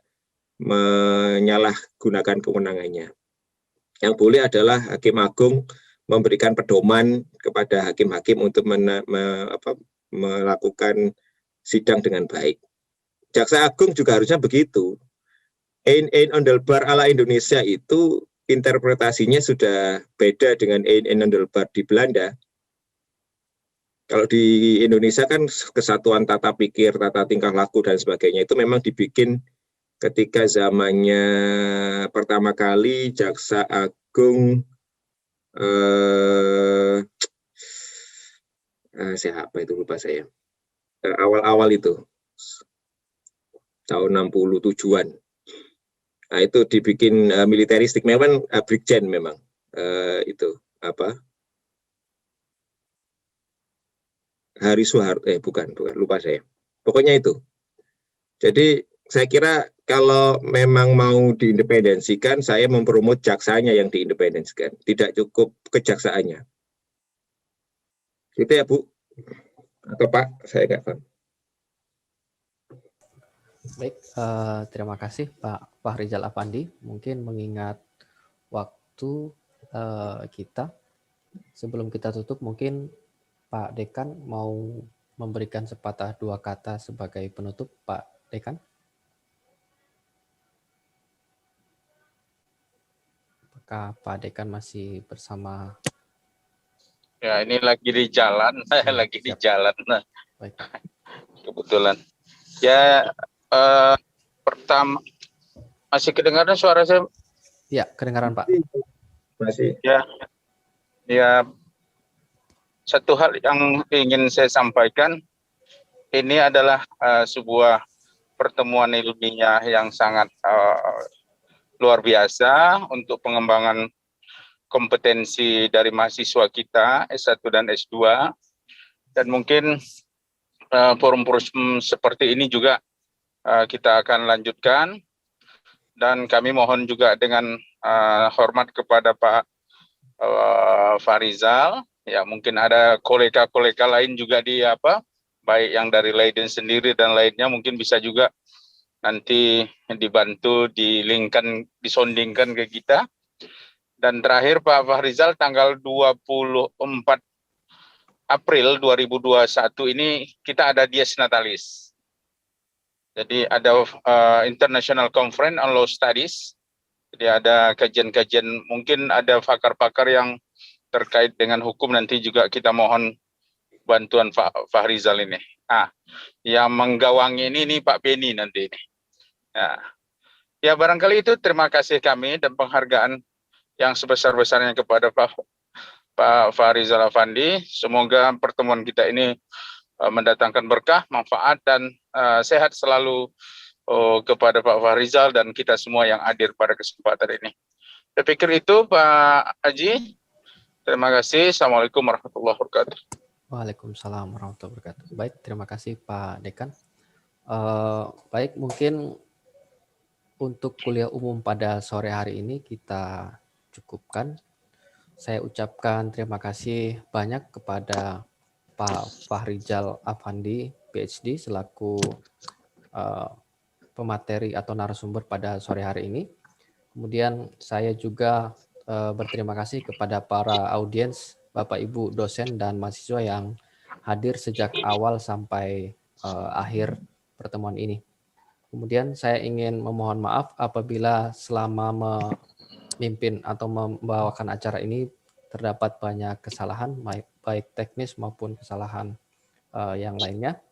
menyalahgunakan kewenangannya. Yang boleh adalah Hakim Agung memberikan pedoman kepada hakim-hakim untuk melakukan sidang dengan baik. Jaksa Agung juga harusnya begitu. Ein Ondelbar ala Indonesia itu interpretasinya sudah beda dengan Ein Ondelbar di Belanda. Kalau di Indonesia kan kesatuan tata pikir, tata tingkah laku dan sebagainya itu memang dibikin ketika zamannya pertama kali Jaksa Agung siapa itu lupa saya, awal-awal itu tahun 67-an. Nah itu dibikin militeristik, memang Brigjen memang itu Hari Soeharto, bukan lupa saya. Pokoknya itu. Jadi saya kira kalau memang mau diindependensikan, saya mempromot jaksanya yang diindependensikan, tidak cukup kejaksaannya. Gitu ya Bu, atau Pak, saya nggak paham. Baik, terima kasih Pak Fahrizal Afandi. Mungkin mengingat waktu kita, sebelum kita tutup, mungkin Pak Dekan mau memberikan sepatah dua kata sebagai penutup, Pak Dekan. Apakah Pak Dekan masih bersama? Ya, ini lagi di jalan, saya lagi di jalan. Nah, baik. Kebetulan. Ya, pertama, masih kedengaran suara saya? Ya, kedengaran Pak. Masih. Ya, satu hal yang ingin saya sampaikan, ini adalah sebuah pertemuan ilmiah yang sangat luar biasa untuk pengembangan kompetensi dari mahasiswa kita S1 dan S2, dan mungkin forum-forum seperti ini juga kita akan lanjutkan, dan kami mohon juga dengan hormat kepada Pak Fahrizal, ya mungkin ada kolega-kolega lain juga di baik yang dari Leiden sendiri dan lainnya, mungkin bisa juga nanti dibantu disondingkan ke kita. Dan terakhir Pak Fahrizal, tanggal 24 April 2021 ini kita ada Dies Natalis. Jadi ada International Conference on Law Studies. Jadi ada kajian-kajian, mungkin ada pakar-pakar yang terkait dengan hukum, nanti juga kita mohon bantuan Fahrizal ini. Yang menggawangi ini Pak Beni nanti. Ya barangkali itu, terima kasih kami dan penghargaan yang sebesar-besarnya kepada Pak Fahrizal Afandi. Semoga pertemuan kita ini mendatangkan berkah, manfaat, dan sehat selalu kepada Pak Fahrizal dan kita semua yang hadir pada kesempatan ini. Saya pikir itu Pak Haji. Terima kasih. Assalamualaikum warahmatullahi wabarakatuh. Waalaikumsalam warahmatullahi wabarakatuh. Baik, terima kasih Pak Dekan. Baik, mungkin untuk kuliah umum pada sore hari ini kita cukupkan. Saya ucapkan terima kasih banyak kepada Pak Fahrizal Afandi, PhD, selaku pemateri atau narasumber pada sore hari ini. Kemudian saya juga berterima kasih kepada para audiens, Bapak Ibu dosen dan mahasiswa yang hadir sejak awal sampai akhir pertemuan ini. Kemudian saya ingin memohon maaf apabila selama memimpin atau membawakan acara ini terdapat banyak kesalahan, baik teknis maupun kesalahan yang lainnya.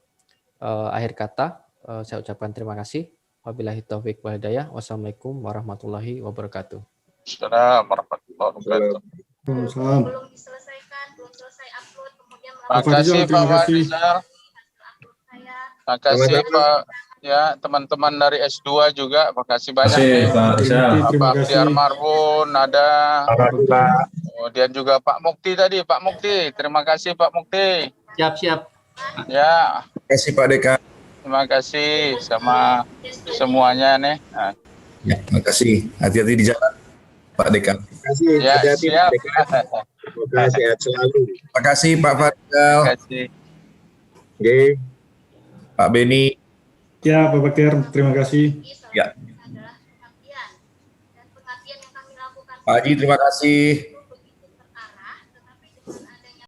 Akhir kata, saya ucapkan terima kasih. Wabillahi taufiq wal hidayah. Wassalamualaikum warahmatullahi wabarakatuh. Assalamualaikum warahmatullahi wabarakatuh. Waalaikumsalam. Belum diselesaikan, belum selesai upload, kemudian Terima kasih Pak Fahrizal. Terima kasih Pak, ya teman-teman dari S2 juga, terima kasih banyak nih. Pak Abdiar Marbun ada, kemudian juga Pak Mukti tadi, Pak Mukti, terima kasih Pak Mukti. Siap. Ya, Terima kasih Pak Dekan. terima kasih sama semuanya nih. Ya, terima kasih. Hati-hati di jalan, Pak Dekan. Terima kasih. Ya, Hati-hati, siap. Pak Dekan. Semoga sehat selalu. Terima kasih Pak Fahrizal, Terima kasih. Oke. Pak Beni. Ya, Pak Bakir, terima kasih. Ya. adalah pengabdian dan pengabdian yang kami lakukan Pak Haji, terima kasih.